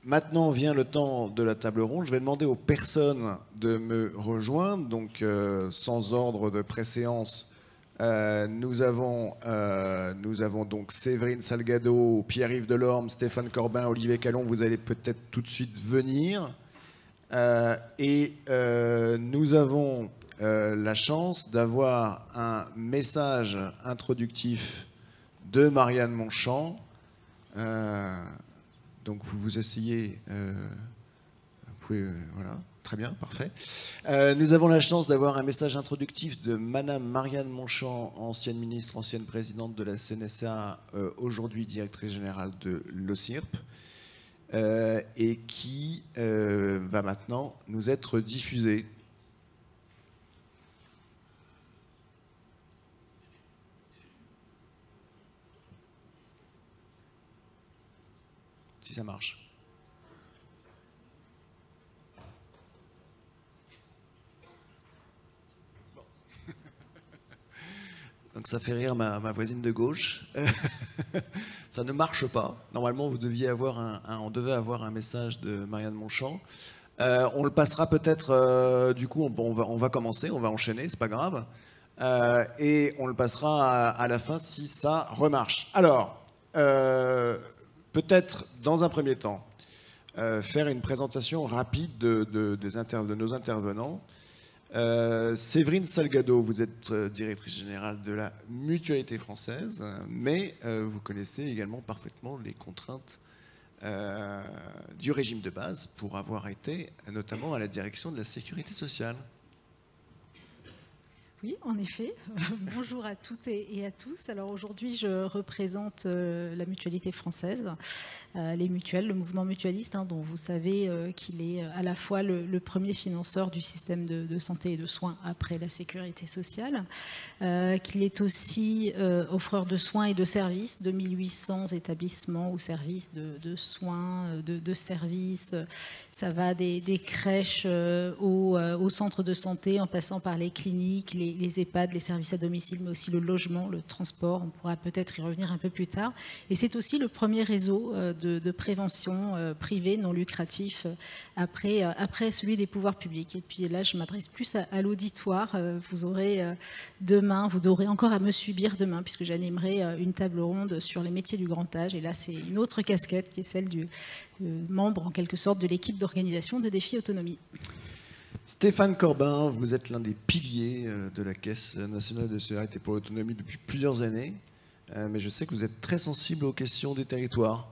maintenant vient le temps de la table ronde. Je vais demander aux personnes de me rejoindre. Donc, sans ordre de préséance, nous avons donc Séverine Salgado, Pierre-Yves Delorme, Stéphane Corbin, Olivier Callon. Vous allez peut-être tout de suite venir. Nous avons la chance d'avoir un message introductif de Marianne Monchamp. Donc vous vous asseyez, vous pouvez, voilà, très bien, parfait. Nous avons la chance d'avoir un message introductif de Madame Marianne Monchamp, ancienne ministre, ancienne présidente de la CNSA, aujourd'hui directrice générale de l'OCIRP, et qui va maintenant nous être diffusée. Si ça marche. Bon. Donc ça fait rire ma voisine de gauche. Ça ne marche pas. Normalement, vous deviez avoir on devait avoir un message de Marianne Monchamp. On le passera peut-être, du coup, on va commencer, on va enchaîner, c'est pas grave. Et on le passera à la fin si ça remarche. Alors, peut-être, dans un premier temps, faire une présentation rapide de nos intervenants. Séverine Salgado, vous êtes directrice générale de la Mutualité française, mais vous connaissez également parfaitement les contraintes du régime de base pour avoir été notamment à la direction de la sécurité sociale. Oui, en effet. Bonjour à toutes et à tous. Alors aujourd'hui, je représente la Mutualité française, les mutuelles, le mouvement mutualiste, dont vous savez qu'il est à la fois le premier financeur du système de santé et de soins après la sécurité sociale, qu'il est aussi offreur de soins et de services, 2800 établissements ou services de soins, de services. Ça va des crèches aux centres de santé, en passant par les cliniques, les EHPAD, les services à domicile, mais aussi le logement, le transport. On pourra peut-être y revenir un peu plus tard. Et c'est aussi le premier réseau de prévention privé non lucratif après celui des pouvoirs publics. Et puis là, je m'adresse plus à l'auditoire. Vous aurez encore à me subir demain, puisque j'animerai une table ronde sur les métiers du grand âge. Et là, c'est une autre casquette qui est celle de membre, en quelque sorte, de l'équipe d'organisation de Défi Autonomie. Stéphane Corbin, vous êtes l'un des piliers de la Caisse nationale de solidarité pour l'autonomie depuis plusieurs années, mais je sais que vous êtes très sensible aux questions des territoires.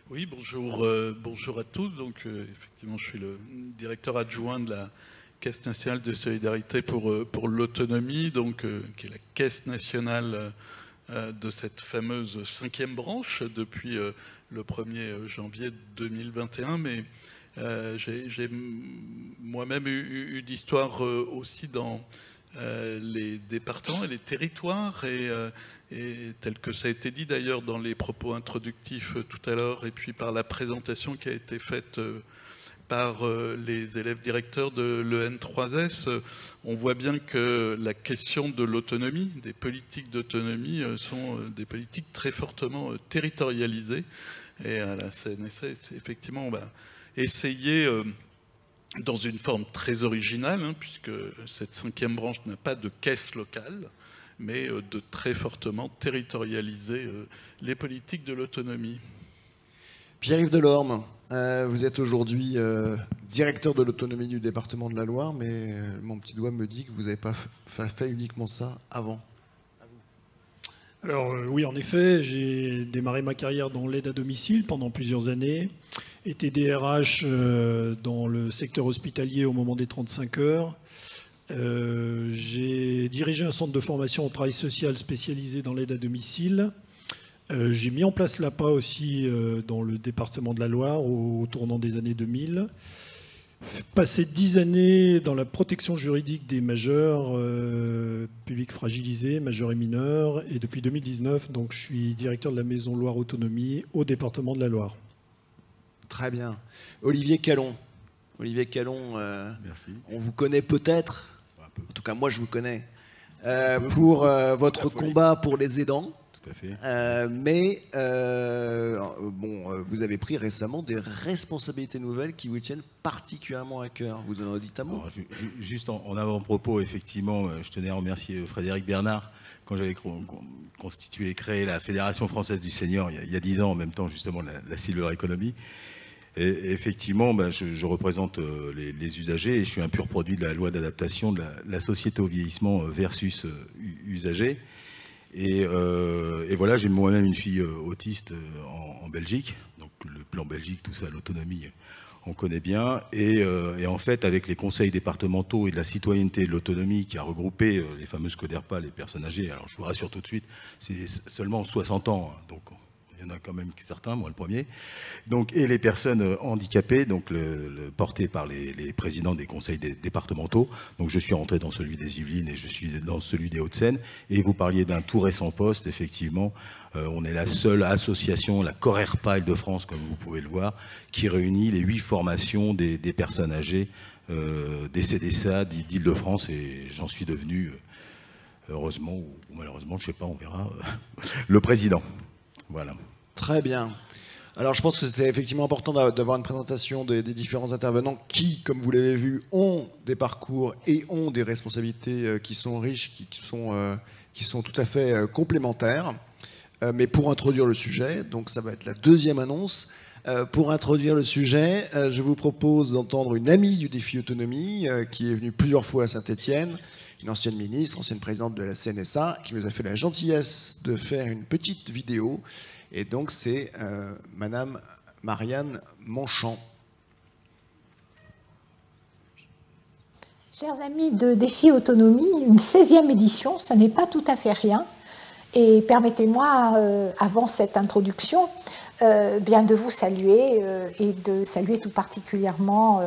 Oui, bonjour à tous. Donc, effectivement, je suis le directeur adjoint de la Caisse nationale de solidarité pour l'autonomie, donc, qui est la Caisse nationale de cette fameuse 5e branche depuis le 1er janvier 2021, mais j'ai moi-même eu d'histoire aussi dans les départements et les territoires, et tel que ça a été dit d'ailleurs dans les propos introductifs tout à l'heure, et puis par la présentation qui a été faite par les élèves directeurs de l'EN3S, on voit bien que la question de l'autonomie, des politiques d'autonomie, sont des politiques très fortement territorialisées. Et à la CNSA, c'est effectivement, on va essayer, dans une forme très originale, puisque cette 5e branche n'a pas de caisse locale, mais de très fortement territorialiser les politiques de l'autonomie. Pierre-Yves Delorme, vous êtes aujourd'hui directeur de l'autonomie du département de la Loire, mais mon petit doigt me dit que vous n'avez pas fait uniquement ça avant. Alors oui, en effet, j'ai démarré ma carrière dans l'aide à domicile pendant plusieurs années, été DRH dans le secteur hospitalier au moment des 35 heures. J'ai dirigé un centre de formation au travail social spécialisé dans l'aide à domicile. J'ai mis en place l'APA aussi dans le département de la Loire au tournant des années 2000. Passé 10 années dans la protection juridique des majeurs publics fragilisés, majeurs et mineurs. Et depuis 2019, donc, je suis directeur de la Maison Loire Autonomie au département de la Loire. Très bien. Olivier Callon. Olivier Callon, merci. On vous connaît peut-être, en tout cas moi je vous connais, pour votre combat pour les aidants. tout à fait. Vous avez pris récemment des responsabilités nouvelles qui vous tiennent particulièrement à cœur. Vous en dites un mot? Juste en avant-propos, effectivement, je tenais à remercier Frédéric Bernard. Quand j'avais constitué et créé la Fédération française du senior il y a 10 ans, en même temps justement la Silver Economy, et effectivement je représente les usagers et je suis un pur produit de la loi d'adaptation de la société au vieillissement versus usagers. Et voilà, j'ai moi-même une fille autiste en Belgique, donc le plan Belgique, tout ça, l'autonomie, on connaît bien. Et en fait, avec les conseils départementaux et de la citoyenneté et de l'autonomie qui a regroupé les fameuses CODERPA, les personnes âgées, alors je vous rassure tout de suite, c'est seulement 60 ans, hein, donc il y en a quand même certains, moi le premier. Donc, et les personnes handicapées, donc portées par les présidents des conseils départementaux. Donc je suis rentré dans celui des Yvelines et je suis dans celui des Hauts-de-Seine. Et vous parliez d'un tout récent poste, effectivement. On est la seule association, la CORERPA Île-de-France, comme vous pouvez le voir, qui réunit les 8 formations des personnes âgées des CDSA d'Île-de-France. Et j'en suis devenu, heureusement ou malheureusement, je ne sais pas, on verra, le président. Voilà. Très bien. Alors je pense que c'est effectivement important d'avoir une présentation des différents intervenants qui, comme vous l'avez vu, ont des parcours et ont des responsabilités qui sont riches, qui sont tout à fait complémentaires. Mais pour introduire le sujet, donc ça va être la deuxième annonce, pour introduire le sujet, je vous propose d'entendre une amie du défi autonomie qui est venue plusieurs fois à Saint-Étienne, une ancienne ministre, ancienne présidente de la CNSA, qui nous a fait la gentillesse de faire une petite vidéo. Et donc, c'est Madame Marianne Monchamp. Chers amis de Défi Autonomie, une 16e édition, ça n'est pas tout à fait rien. Et permettez-moi, avant cette introduction, bien de vous saluer et de saluer tout particulièrement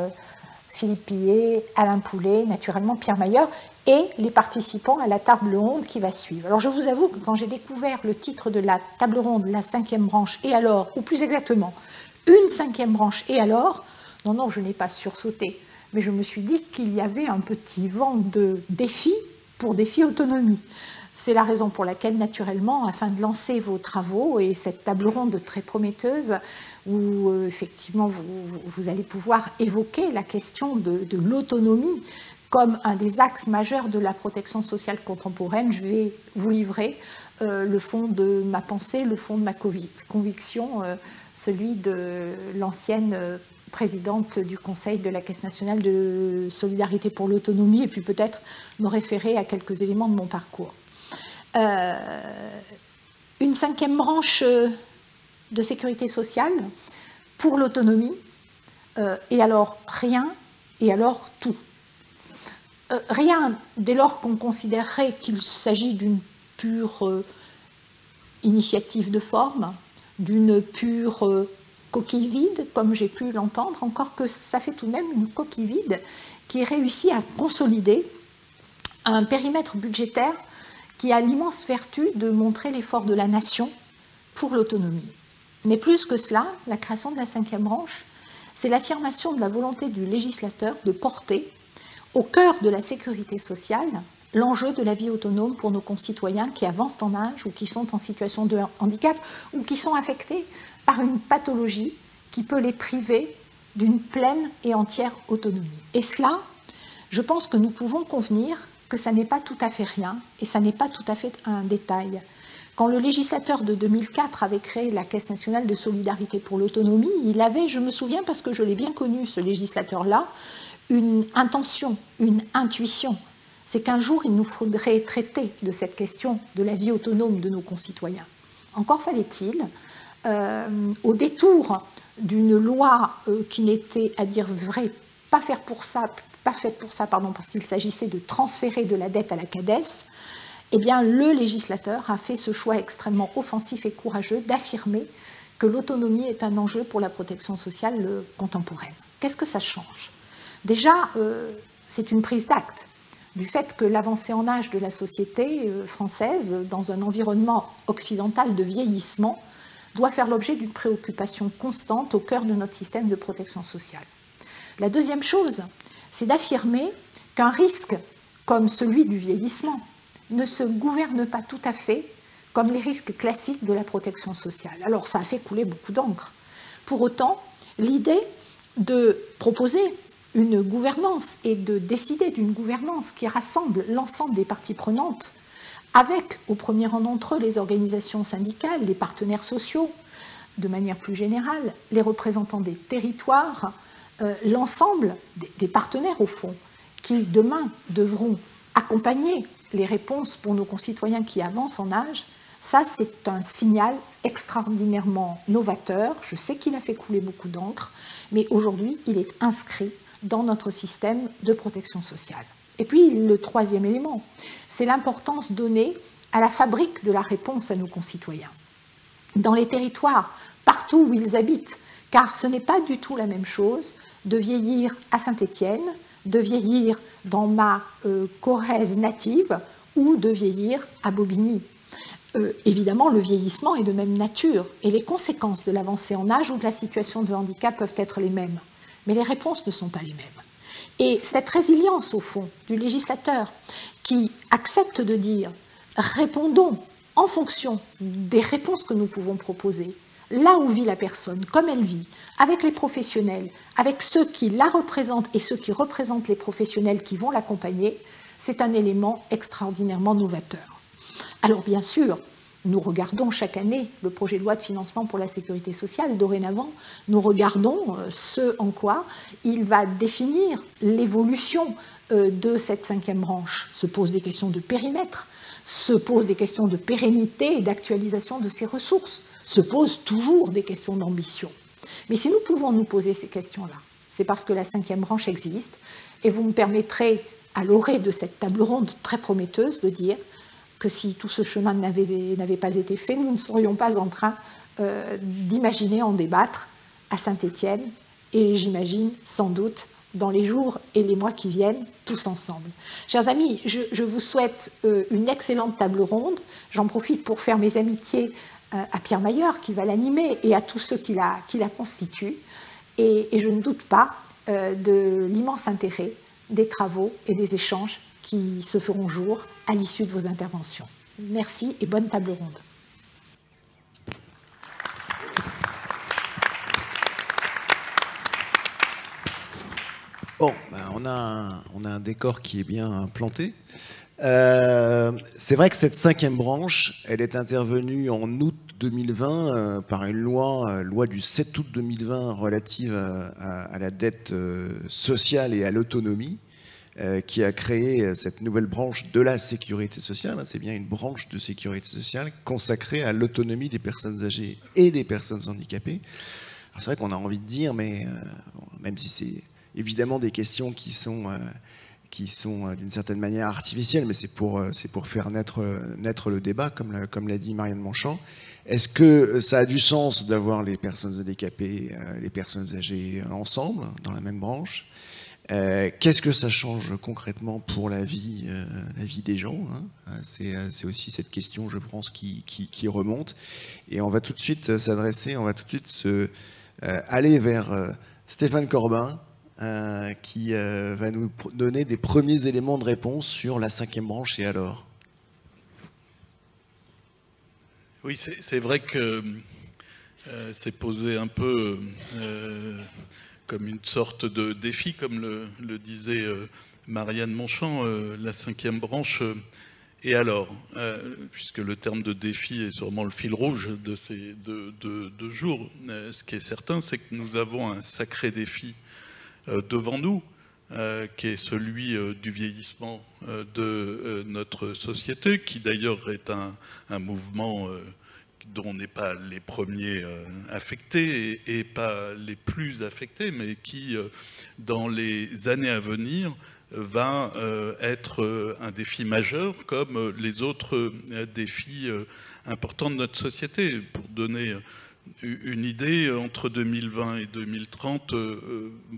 Philippe Pillet, Alain Poulet, naturellement Pierre Mailleur, et les participants à la table ronde qui va suivre. Alors je vous avoue que quand j'ai découvert le titre de la table ronde, la 5e branche, et alors, ou plus exactement, une 5e branche, et alors, non, je n'ai pas sursauté, mais je me suis dit qu'il y avait un petit vent de défi pour Défi Autonomie. C'est la raison pour laquelle, naturellement, afin de lancer vos travaux et cette table ronde très prometteuse, où effectivement vous allez pouvoir évoquer la question de l'autonomie comme un des axes majeurs de la protection sociale contemporaine, je vais vous livrer le fond de ma pensée, le fond de ma conviction, celui de l'ancienne présidente du Conseil de la Caisse nationale de solidarité pour l'autonomie, et puis peut-être me référer à quelques éléments de mon parcours. Une 5e branche de sécurité sociale pour l'autonomie, et alors rien, et alors tout. Rien dès lors qu'on considérerait qu'il s'agit d'une pure initiative de forme, d'une pure coquille vide, comme j'ai pu l'entendre, encore que ça fait tout de même une coquille vide qui réussit à consolider un périmètre budgétaire qui a l'immense vertu de montrer l'effort de la nation pour l'autonomie. Mais plus que cela, la création de la 5e branche, c'est l'affirmation de la volonté du législateur de porter au cœur de la sécurité sociale l'enjeu de la vie autonome pour nos concitoyens qui avancent en âge ou qui sont en situation de handicap ou qui sont affectés par une pathologie qui peut les priver d'une pleine et entière autonomie. Et cela, je pense que nous pouvons convenir que ça n'est pas tout à fait rien et ça n'est pas tout à fait un détail. Quand le législateur de 2004 avait créé la Caisse nationale de solidarité pour l'autonomie, il avait, je me souviens parce que je l'ai bien connu, ce législateur-là, une intention, une intuition. C'est qu'un jour, il nous faudrait traiter de cette question de la vie autonome de nos concitoyens. Encore fallait-il, au détour d'une loi qui n'était, à dire vrai, pas faite pour ça, parce qu'il s'agissait de transférer de la dette à la CADES, eh bien, le législateur a fait ce choix extrêmement offensif et courageux d'affirmer que l'autonomie est un enjeu pour la protection sociale contemporaine. Qu'est-ce que ça change ? Déjà, c'est une prise d'acte du fait que l'avancée en âge de la société française, dans un environnement occidental de vieillissement, doit faire l'objet d'une préoccupation constante au cœur de notre système de protection sociale. La deuxième chose, c'est d'affirmer qu'un risque comme celui du vieillissement ne se gouverne pas tout à fait comme les risques classiques de la protection sociale. Alors ça a fait couler beaucoup d'encre. Pour autant, l'idée de proposer une gouvernance et de décider d'une gouvernance qui rassemble l'ensemble des parties prenantes, avec au premier rang d'entre eux les organisations syndicales, les partenaires sociaux, de manière plus générale, les représentants des territoires, l'ensemble des partenaires au fond, qui demain devront accompagner les réponses pour nos concitoyens qui avancent en âge, ça c'est un signal extraordinairement novateur. Je sais qu'il a fait couler beaucoup d'encre, mais aujourd'hui il est inscrit dans notre système de protection sociale. Et puis le troisième élément, c'est l'importance donnée à la fabrique de la réponse à nos concitoyens. Dans les territoires, partout où ils habitent, car ce n'est pas du tout la même chose de vieillir à Saint-Étienne, de vieillir dans ma Corrèze native ou de vieillir à Bobigny. Évidemment, le vieillissement est de même nature et les conséquences de l'avancée en âge ou de la situation de handicap peuvent être les mêmes. Mais les réponses ne sont pas les mêmes. Et cette résilience, au fond, du législateur qui accepte de dire « répondons en fonction des réponses que nous pouvons proposer », là où vit la personne, comme elle vit, avec les professionnels, avec ceux qui la représentent et ceux qui représentent les professionnels qui vont l'accompagner, c'est un élément extraordinairement novateur. Alors bien sûr, nous regardons chaque année le projet de loi de financement pour la sécurité sociale. Dorénavant, nous regardons ce en quoi il va définir l'évolution de cette cinquième branche. Se posent des questions de périmètre, se posent des questions de pérennité et d'actualisation de ses ressources, se posent toujours des questions d'ambition. Mais si nous pouvons nous poser ces questions-là, c'est parce que la cinquième branche existe, et vous me permettrez, à l'orée de cette table ronde très prometteuse, de dire que si tout ce chemin n'avait pas été fait, nous ne serions pas en train d'imaginer en débattre à Saint-Étienne, et j'imagine sans doute dans les jours et les mois qui viennent, tous ensemble. Chers amis, je vous souhaite une excellente table ronde. J'en profite pour faire mes amitiés à Pierre Mailleur, qui va l'animer, et à tous ceux qui la constituent. Et je ne doute pas de l'immense intérêt des travaux et des échanges qui se feront jour à l'issue de vos interventions. Merci et bonne table ronde. Bon, on a un décor qui est bien planté. C'est vrai que cette cinquième branche, elle est intervenue en août 2020 par une loi du 7 août 2020 relative à la dette sociale et à l'autonomie, qui a créé cette nouvelle branche de la sécurité sociale. C'est bien une branche de sécurité sociale consacrée à l'autonomie des personnes âgées et des personnes handicapées. C'est vrai qu'on a envie de dire, mais même si c'est évidemment des questions qui sont d'une certaine manière artificielles, mais c'est pour faire naître le débat, comme l'a dit Marianne Monchamp. Est-ce que ça a du sens d'avoir les personnes handicapées, les personnes âgées ensemble, dans la même branche ? Qu'est-ce que ça change concrètement pour la vie des gens, hein ? C'est aussi cette question, je pense, qui remonte. Et on va tout de suite aller vers Stéphane Corbin, qui va nous donner des premiers éléments de réponse sur la cinquième branche et alors. Oui, c'est vrai que c'est posé un peu comme une sorte de défi, comme le disait Marianne Monchamp, la cinquième branche. Et alors, puisque le terme de défi est sûrement le fil rouge de ces deux jours, ce qui est certain, c'est que nous avons un sacré défi devant nous, qui est celui du vieillissement de notre société, qui d'ailleurs est un mouvement dont on n'est pas les premiers affectés et pas les plus affectés, mais qui, dans les années à venir, va être un défi majeur comme les autres défis importants de notre société. Pour donner une idée, entre 2020 et 2030,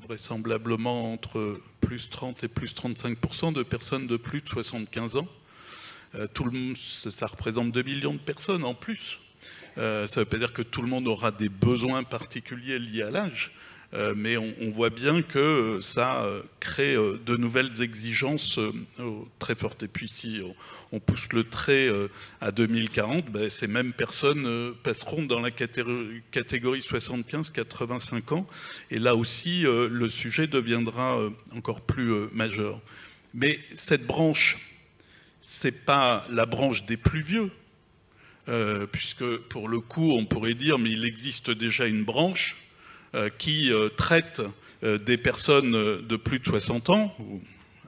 vraisemblablement entre plus 30 et plus 35% de personnes de plus de 75 ans. Ça représente 2 millions de personnes en plus. Ça ne veut pas dire que tout le monde aura des besoins particuliers liés à l'âge, mais on voit bien que ça crée de nouvelles exigences très fortes. Et puis si on pousse le trait à 2040, ben, ces mêmes personnes passeront dans la catégorie 75-85 ans, et là aussi le sujet deviendra encore plus majeur. Mais cette branche, c'est pas la branche des plus vieux, puisque pour le coup on pourrait dire mais il existe déjà une branche qui traite des personnes de plus de 60 ans, ou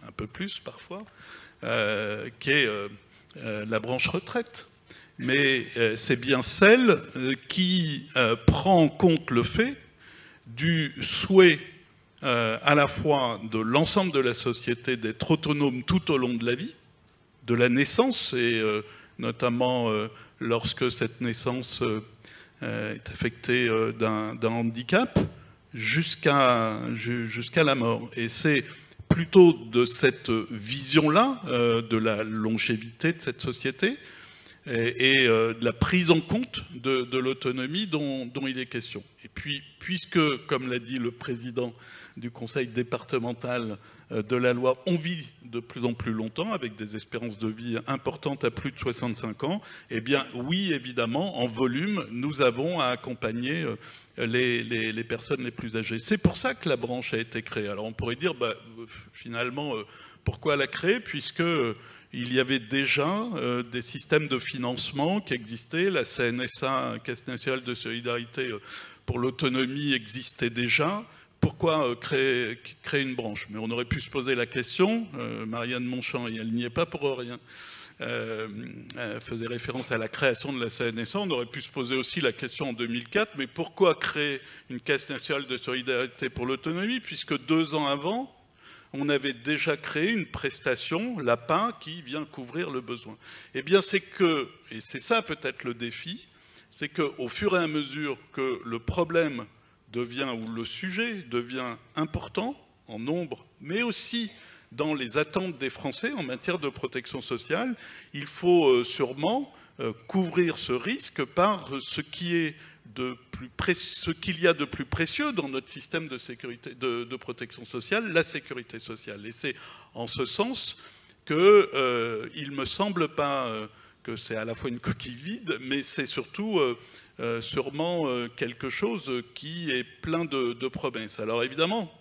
un peu plus parfois, qui est la branche retraite. Mais c'est bien celle qui prend en compte le fait du souhait à la fois de l'ensemble de la société d'être autonome tout au long de la vie, de la naissance, et notamment lorsque cette naissance est affectée d'un handicap, jusqu'à la mort. Et c'est plutôt de cette vision-là, de la longévité de cette société, et de la prise en compte de l'autonomie dont il est question. Et puis, puisque, comme l'a dit le président du conseil départemental de la Loire, on vit de plus en plus longtemps, avec des espérances de vie importantes à plus de 65 ans, eh bien oui, évidemment, en volume, nous avons à accompagner les personnes les plus âgées. C'est pour ça que la branche a été créée. Alors on pourrait dire, bah, finalement, pourquoi la créer, puisque il y avait déjà des systèmes de financement qui existaient. La CNSA, Caisse nationale de solidarité pour l'autonomie, existait déjà. Pourquoi créer une branche? Mais on aurait pu se poser la question, Marianne Monchamp, et elle n'y est pas pour rien, faisait référence à la création de la CNSA. On aurait pu se poser aussi la question en 2004, mais pourquoi créer une Caisse nationale de solidarité pour l'autonomie, puisque 2 ans avant, on avait déjà créé une prestation, l'APA, qui vient couvrir le besoin. Eh bien, c'est que, et c'est ça peut-être le défi, c'est qu'au fur et à mesure que le problème devient, ou le sujet devient important en nombre, mais aussi dans les attentes des Français en matière de protection sociale, il faut sûrement couvrir ce risque par ce qu'il y a de plus précieux dans notre système de sécurité, de protection sociale, la sécurité sociale. Et c'est en ce sens que il me semble pas que c'est à la fois une coquille vide, mais c'est surtout sûrement quelque chose qui est plein de promesses. Alors évidemment,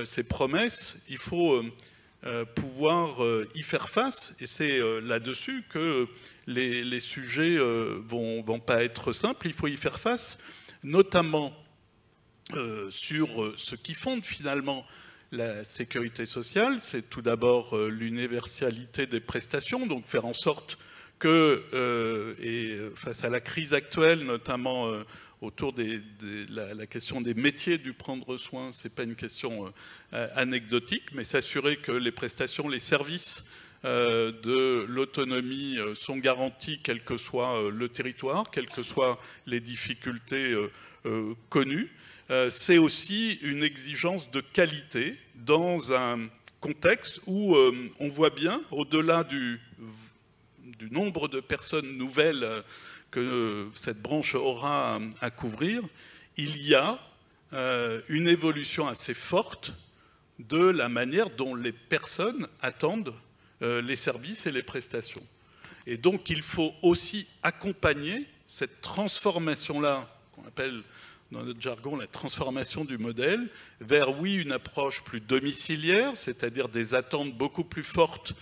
ces promesses, il faut pouvoir y faire face, et c'est là-dessus que les sujets vont pas être simples. Il faut y faire face, notamment sur ce qui fonde finalement la sécurité sociale. C'est tout d'abord l'universalité des prestations, donc faire en sorte que, et face à la crise actuelle, notamment autour de la question des métiers du prendre soin, ce n'est pas une question anecdotique, mais s'assurer que les prestations, les services de l'autonomie sont garantis, quel que soit le territoire, quelles que soient les difficultés connues. C'est aussi une exigence de qualité dans un contexte où on voit bien, au-delà du nombre de personnes nouvelles que cette branche aura à couvrir, il y a une évolution assez forte de la manière dont les personnes attendent les services et les prestations. Et donc il faut aussi accompagner cette transformation-là, qu'on appelle dans notre jargon la transformation du modèle, vers, oui, une approche plus domiciliaire, c'est-à-dire des attentes beaucoup plus fortes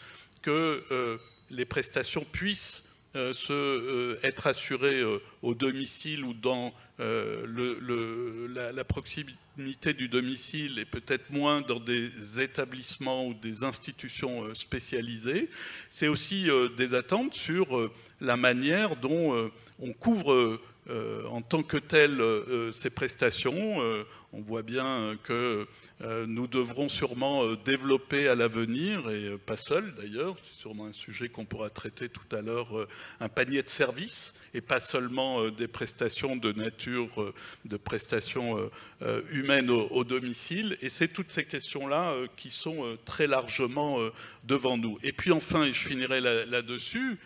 que les prestations puissent être assurées au domicile ou dans la proximité du domicile, et peut-être moins dans des établissements ou des institutions spécialisées. C'est aussi des attentes sur la manière dont on couvre en tant que tel ces prestations. On voit bien que nous devrons sûrement développer à l'avenir, et pas seul d'ailleurs, c'est sûrement un sujet qu'on pourra traiter tout à l'heure, un panier de services, et pas seulement des prestations de nature, de prestations humaines au domicile. Et c'est toutes ces questions-là qui sont très largement devant nous. Et puis enfin, et je finirai là-dessus,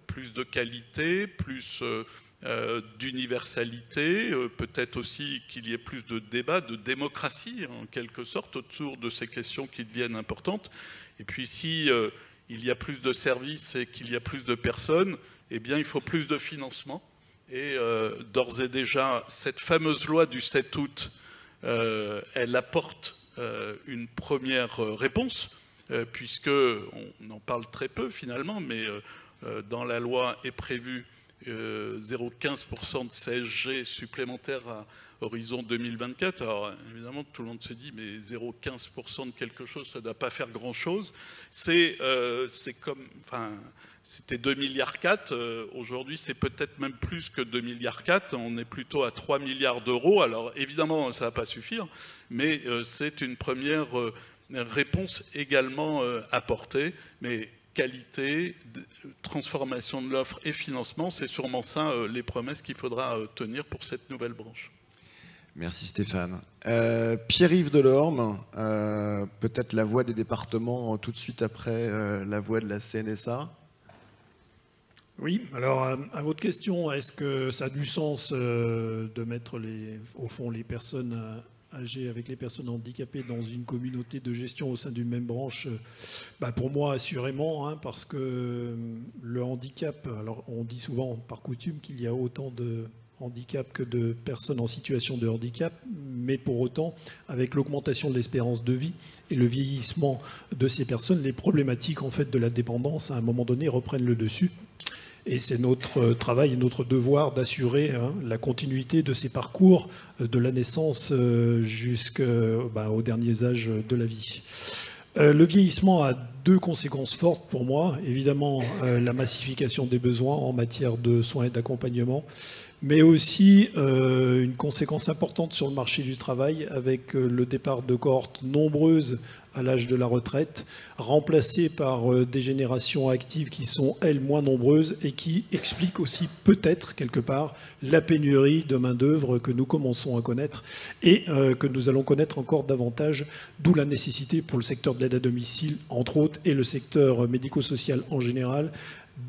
plus de qualité, plus d'universalité, peut-être aussi qu'il y ait plus de débat, de démocratie en quelque sorte autour de ces questions qui deviennent importantes. Et puis si il y a plus de services et qu'il y a plus de personnes, eh bien il faut plus de financement. Et d'ores et déjà, cette fameuse loi du 7 août, elle apporte une première réponse, puisqu'on en parle très peu finalement, mais dans la loi est prévu 0,15% de CSG supplémentaire à horizon 2024. Alors évidemment, tout le monde se dit, mais 0,15% de quelque chose, ça ne doit pas faire grand-chose. C'est comme... Enfin, c'était 2,4 milliards. Aujourd'hui, c'est peut-être même plus que 2,4 milliards. On est plutôt à 3 milliards d'euros. Alors évidemment, ça ne va pas suffire, mais c'est une première réponse également apportée. Mais qualité, transformation de l'offre et financement, c'est sûrement ça les promesses qu'il faudra tenir pour cette nouvelle branche. Merci Stéphane. Pierre-Yves Delorme, peut-être la voix des départements tout de suite après la voix de la CNSA. Oui, alors à votre question, est-ce que ça a du sens de mettre au fond les personnes âgées avec les personnes handicapées dans une communauté de gestion au sein d'une même branche? Pour moi, assurément, hein, parce que le handicap, alors on dit souvent par coutume qu'il y a autant de handicap que de personnes en situation de handicap, mais pour autant, avec l'augmentation de l'espérance de vie et le vieillissement de ces personnes, les problématiques en fait de la dépendance à un moment donné reprennent le dessus. Et c'est notre travail et notre devoir d'assurer la continuité de ces parcours de la naissance jusqu'aux derniers âges de la vie. Le vieillissement a deux conséquences fortes pour moi. Évidemment, la massification des besoins en matière de soins et d'accompagnement, mais aussi une conséquence importante sur le marché du travail avec le départ de cohortes nombreuses à l'âge de la retraite, remplacées par des générations actives qui sont, elles, moins nombreuses et qui expliquent aussi peut-être, quelque part, la pénurie de main-d'œuvre que nous commençons à connaître et que nous allons connaître encore davantage, d'où la nécessité pour le secteur de l'aide à domicile, entre autres, et le secteur médico-social en général,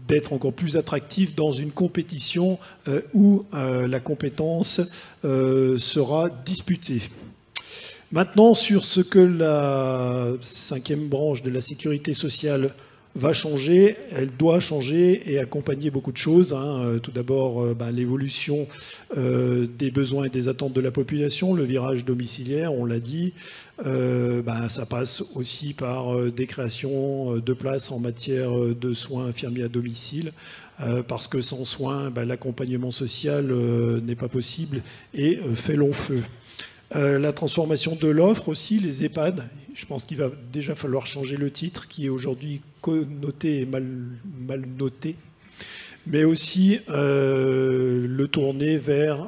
d'être encore plus attractif dans une compétition où la compétence sera disputée. Maintenant, sur ce que la 5e branche de la sécurité sociale va changer, elle doit changer et accompagner beaucoup de choses. Tout d'abord, l'évolution des besoins et des attentes de la population, le virage domiciliaire, on l'a dit. Ça passe aussi par des créations de places en matière de soins infirmiers à domicile, parce que sans soins, l'accompagnement social n'est pas possible et fait long feu. La transformation de l'offre aussi, les EHPAD, je pense qu'il va déjà falloir changer le titre qui est aujourd'hui connoté et mal noté, mais aussi le tourner vers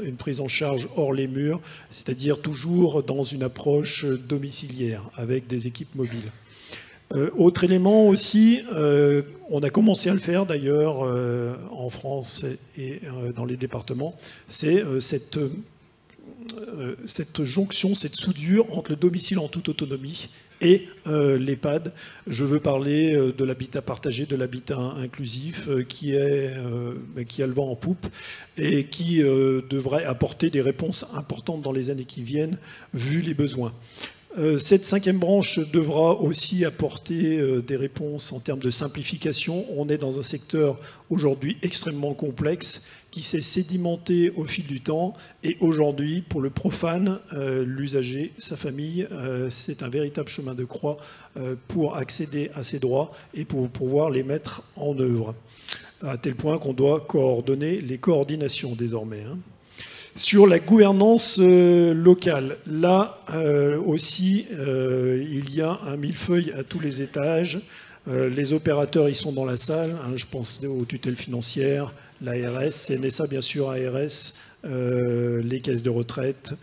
une prise en charge hors les murs, c'est-à-dire toujours dans une approche domiciliaire avec des équipes mobiles. Autre élément aussi, on a commencé à le faire d'ailleurs en France et dans les départements, c'est cette jonction, cette soudure entre le domicile en toute autonomie et l'EHPAD. Je veux parler de l'habitat partagé, de l'habitat inclusif qui a le vent en poupe et qui devrait apporter des réponses importantes dans les années qui viennent, vu les besoins. Cette 5e branche devra aussi apporter des réponses en termes de simplification. On est dans un secteur aujourd'hui extrêmement complexe qui s'est sédimenté au fil du temps. Et aujourd'hui, pour le profane, l'usager, sa famille, c'est un véritable chemin de croix pour accéder à ces droits et pour pouvoir les mettre en œuvre. À tel point qu'on doit coordonner les coordinations désormais. Sur la gouvernance locale, là aussi, il y a un millefeuille à tous les étages. Les opérateurs, ils sont dans la salle. Je pense aux tutelles financières, l'ARS, CNSA bien sûr, ARS, les caisses de retraite,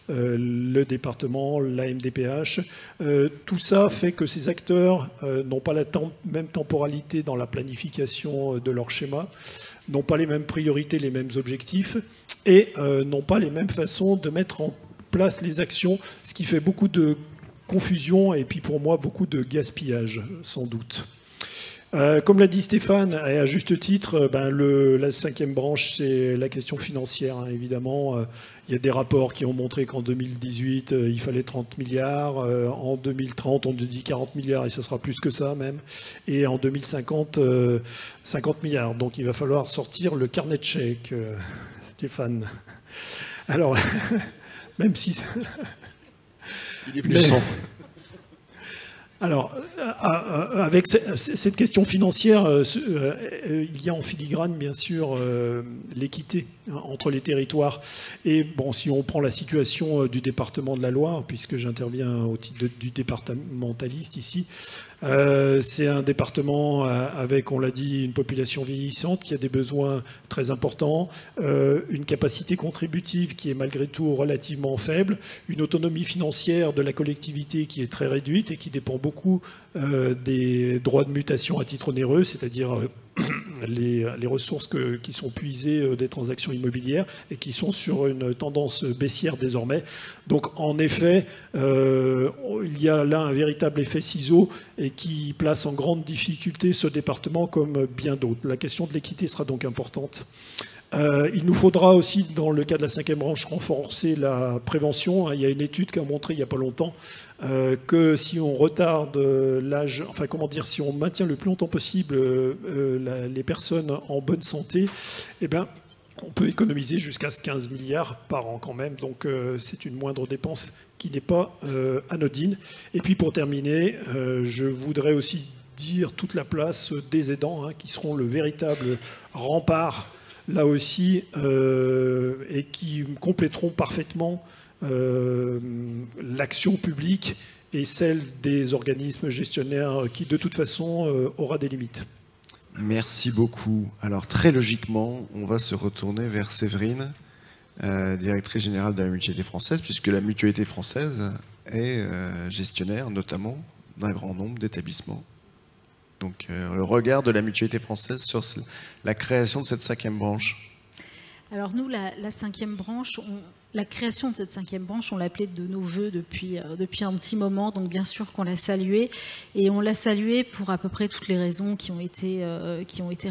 le département, la MDPH. Tout ça fait que ces acteurs n'ont pas la même temporalité dans la planification de leur schéma, n'ont pas les mêmes priorités, les mêmes objectifs et n'ont pas les mêmes façons de mettre en place les actions, ce qui fait beaucoup de confusion et puis pour moi beaucoup de gaspillage sans doute. Comme l'a dit Stéphane, et à juste titre, la cinquième branche, c'est la question financière, hein, évidemment. Il y a des rapports qui ont montré qu'en 2018, il fallait 30 milliards. En 2030, on nous dit 40 milliards, et ce sera plus que ça même. Et en 2050, 50 milliards. Donc il va falloir sortir le carnet de chèques, Stéphane. Alors, même si... Il est venu sans. Alors, avec cette question financière, il y a en filigrane, bien sûr, l'équité entre les territoires. Et bon, si on prend la situation du département de la Loire, puisque j'interviens au titre du départementaliste ici, c'est un département avec, on l'a dit, une population vieillissante qui a des besoins très importants, une capacité contributive qui est malgré tout relativement faible, une autonomie financière de la collectivité qui est très réduite et qui dépend beaucoup des droits de mutation à titre onéreux, c'est-à-dire les ressources qui sont puisées des transactions immobilières et qui sont sur une tendance baissière désormais. Donc en effet, il y a là un véritable effet ciseau et qui place en grande difficulté ce département comme bien d'autres. La question de l'équité sera donc importante. Il nous faudra aussi, dans le cas de la cinquième branche, renforcer la prévention. Il y a une étude qui a montré il n'y a pas longtemps que si on retarde l'âge, enfin comment dire, si on maintient le plus longtemps possible les personnes en bonne santé, eh bien, on peut économiser jusqu'à 15 milliards par an quand même. Donc c'est une moindre dépense qui n'est pas anodine. Et puis pour terminer, je voudrais aussi dire toute la place des aidants, hein, qui seront le véritable rempart là aussi, et qui compléteront parfaitement l'action publique et celle des organismes gestionnaires qui, de toute façon, aura des limites. Merci beaucoup. Alors, très logiquement, on va se retourner vers Séverine, directrice générale de la Mutualité française, puisque la Mutualité française est gestionnaire, notamment, d'un grand nombre d'établissements. Donc, le regard de la Mutualité française sur la création de cette cinquième branche. Alors nous, la cinquième branche, la création de cette cinquième branche, on l'appelait de nos voeux depuis un petit moment, donc bien sûr qu'on l'a saluée, et on l'a saluée pour à peu près toutes les raisons qui ont été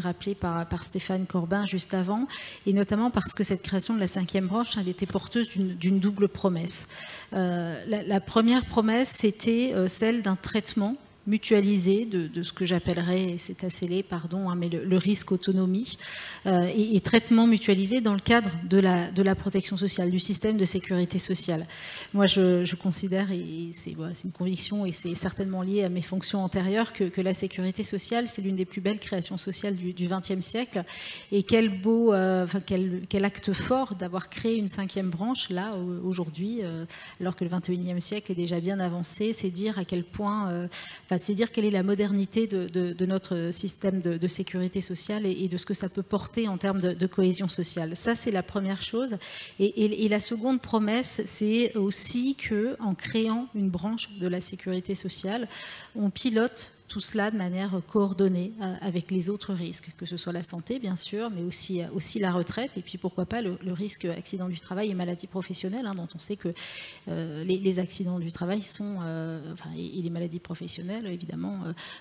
rappelées par Stéphane Corbin juste avant, et notamment parce que cette création de la cinquième branche, elle était porteuse d'une double promesse. La première promesse, c'était celle d'un traitement mutualisé de ce que j'appellerais, c'est assez laid, pardon, hein, mais le risque autonomie, et traitement mutualisé dans le cadre de la protection sociale, du système de sécurité sociale. Moi, je considère, et c'est une conviction, et c'est certainement lié à mes fonctions antérieures, que la sécurité sociale, c'est l'une des plus belles créations sociales du XXe siècle, et quel acte fort d'avoir créé une cinquième branche, là, aujourd'hui, alors que le XXIe siècle est déjà bien avancé, c'est dire à quel point... c'est dire quelle est la modernité de notre système de sécurité sociale et de ce que ça peut porter en termes de cohésion sociale. Ça, c'est la première chose. Et la seconde promesse, c'est aussi qu'en créant une branche de la sécurité sociale, on pilote tout cela de manière coordonnée avec les autres risques, que ce soit la santé, bien sûr, mais aussi la retraite, et puis pourquoi pas le risque accident du travail et maladie professionnelle, hein, dont on sait que les accidents du travail et les maladies professionnelles, évidemment,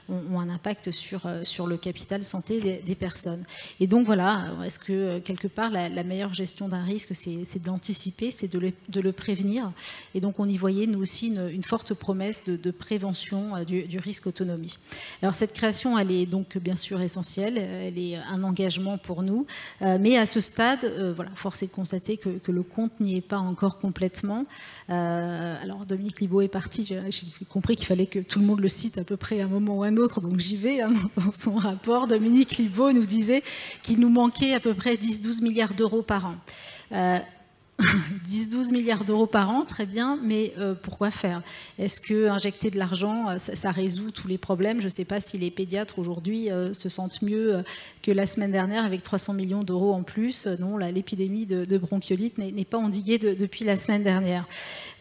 ont un impact sur le capital santé des personnes. Et donc voilà, est-ce que quelque part la meilleure gestion d'un risque, c'est d'anticiper, c'est de le prévenir, et donc on y voyait nous aussi une forte promesse de prévention du risque autonomie. Alors cette création, elle est donc bien sûr essentielle, elle est un engagement pour nous, mais à ce stade, force est de constater que le compte n'y est pas encore complètement. Alors Dominique Libaud est parti, j'ai compris qu'il fallait que tout le monde le cite à peu près à un moment ou à un autre, donc j'y vais. Hein, dans son rapport, Dominique Libaud nous disait qu'il nous manquait à peu près 10-12 milliards d'euros par an. 10-12 milliards d'euros par an, très bien, mais pourquoi faire? Est-ce que injecter de l'argent, ça résout tous les problèmes? Je ne sais pas si les pédiatres aujourd'hui se sentent mieux que la semaine dernière avec 300 millions d'euros en plus. Non, l'épidémie de bronchiolite n'est pas endiguée depuis la semaine dernière.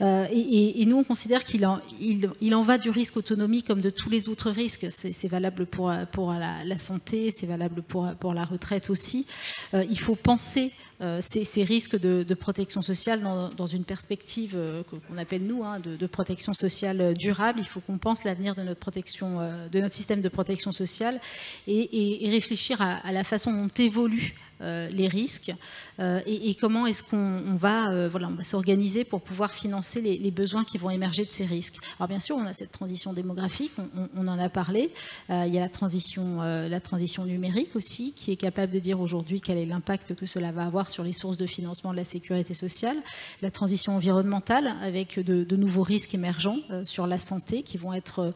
Et nous, on considère qu'il en va du risque autonomie comme de tous les autres risques. C'est valable pour la santé, c'est valable pour la retraite aussi. Il faut penser ces risques de protection sociale dans une perspective qu'on appelle nous de protection sociale durable. Il faut qu'on pense l'avenir de notre protection, de notre système de protection sociale et réfléchir à la façon dont évoluent les risques et comment est-ce qu'on va s'organiser pour pouvoir financer les besoins qui vont émerger de ces risques. Alors bien sûr, on a cette transition démographique, on en a parlé. Il y a la transition numérique aussi, qui est capable de dire aujourd'hui quel est l'impact que cela va avoir sur les sources de financement de la sécurité sociale. La transition environnementale, avec de nouveaux risques émergents sur la santé, qui vont être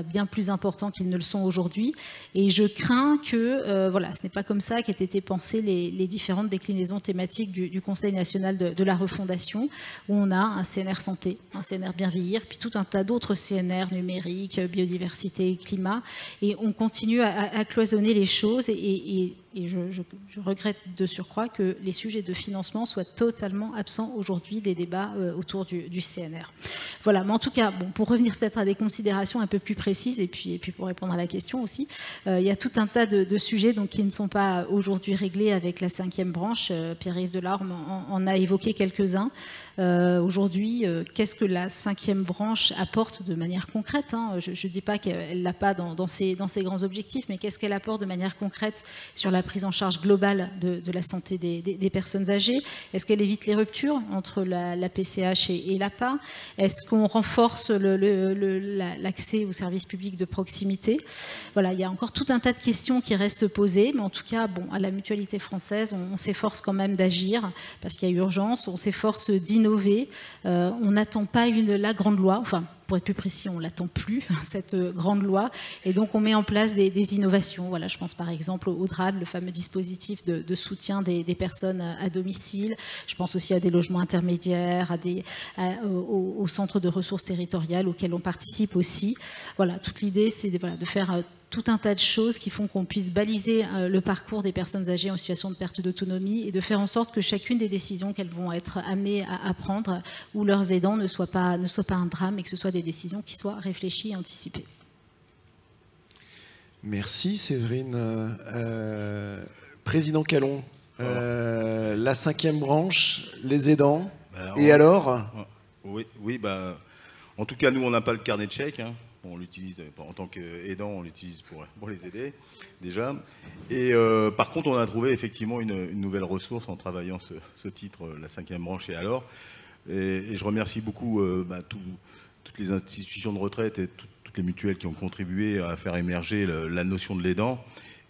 bien plus importants qu'ils ne le sont aujourd'hui. Et je crains que ce n'est pas comme ça qu'aient été pensées les différentes déclinaisons thématiques du Conseil national de la refondation, où on a un CNR santé, un CNR bien vieillir, puis tout un tas d'autres CNR numériques, biodiversité, climat, et on continue à cloisonner les choses et je regrette de surcroît que les sujets de financement soient totalement absents aujourd'hui des débats autour du CNR. Voilà, mais en tout cas, pour revenir peut-être à des considérations un peu plus précises et puis pour répondre à la question aussi, il y a tout un tas de sujets qui ne sont pas aujourd'hui réglés avec la 5e branche. Pierre-Yves Delorme en a évoqué quelques-uns. Aujourd'hui, qu'est-ce que la 5e branche apporte de manière concrète, Je ne dis pas qu'elle ne l'a pas dans ses grands objectifs, mais qu'est-ce qu'elle apporte de manière concrète sur la prise en charge globale de la santé des personnes âgées? Est-ce qu'elle évite les ruptures entre la PCH et l'APA? Est-ce qu'on renforce l'accès aux services publics de proximité? Voilà, il y a encore tout un tas de questions qui restent posées, mais en tout cas, à la Mutualité française, on s'efforce quand même d'agir parce qu'il y a urgence, on s'efforce d'innover. On n'attend pas la grande loi, enfin, pour être plus précis, on ne l'attend plus, cette grande loi, et donc on met en place des innovations. Voilà, je pense par exemple au DRAD, le fameux dispositif de soutien des personnes à domicile. Je pense aussi à des logements intermédiaires, aux centres de ressources territoriales auxquels on participe aussi. Voilà, toute l'idée, c'est de faire tout un tas de choses qui font qu'on puisse baliser le parcours des personnes âgées en situation de perte d'autonomie et de faire en sorte que chacune des décisions qu'elles vont être amenées à prendre ou leurs aidants ne soit pas un drame et que ce soit des décisions qui soient réfléchies et anticipées. Merci Séverine. Président Callon, la 5e branche, les aidants, alors Oui, en tout cas, nous, on n'a pas le carnet de chèques. On l'utilise en tant qu'aidant, on l'utilise pour les aider, déjà. Et par contre, on a trouvé effectivement une nouvelle ressource en travaillant ce titre, la 5e branche et alors. Et je remercie beaucoup toutes les institutions de retraite et toutes les mutuelles qui ont contribué à faire émerger la notion de l'aidant.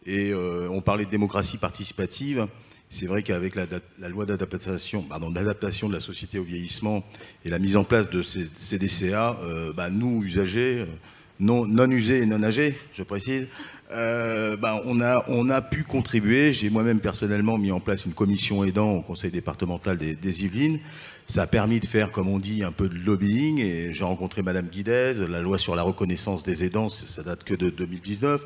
Et on parlait de démocratie participative. C'est vrai qu'avec la loi d'adaptation de la société au vieillissement et la mise en place de ces CDCA, nous, usagers, non usés et non âgés, je précise, on a pu contribuer. J'ai moi-même personnellement mis en place une commission aidant au conseil départemental des Yvelines. Ça a permis de faire, comme on dit, un peu de lobbying. Et j'ai rencontré Madame Guidez. La loi sur la reconnaissance des aidants, ça date que de 2019.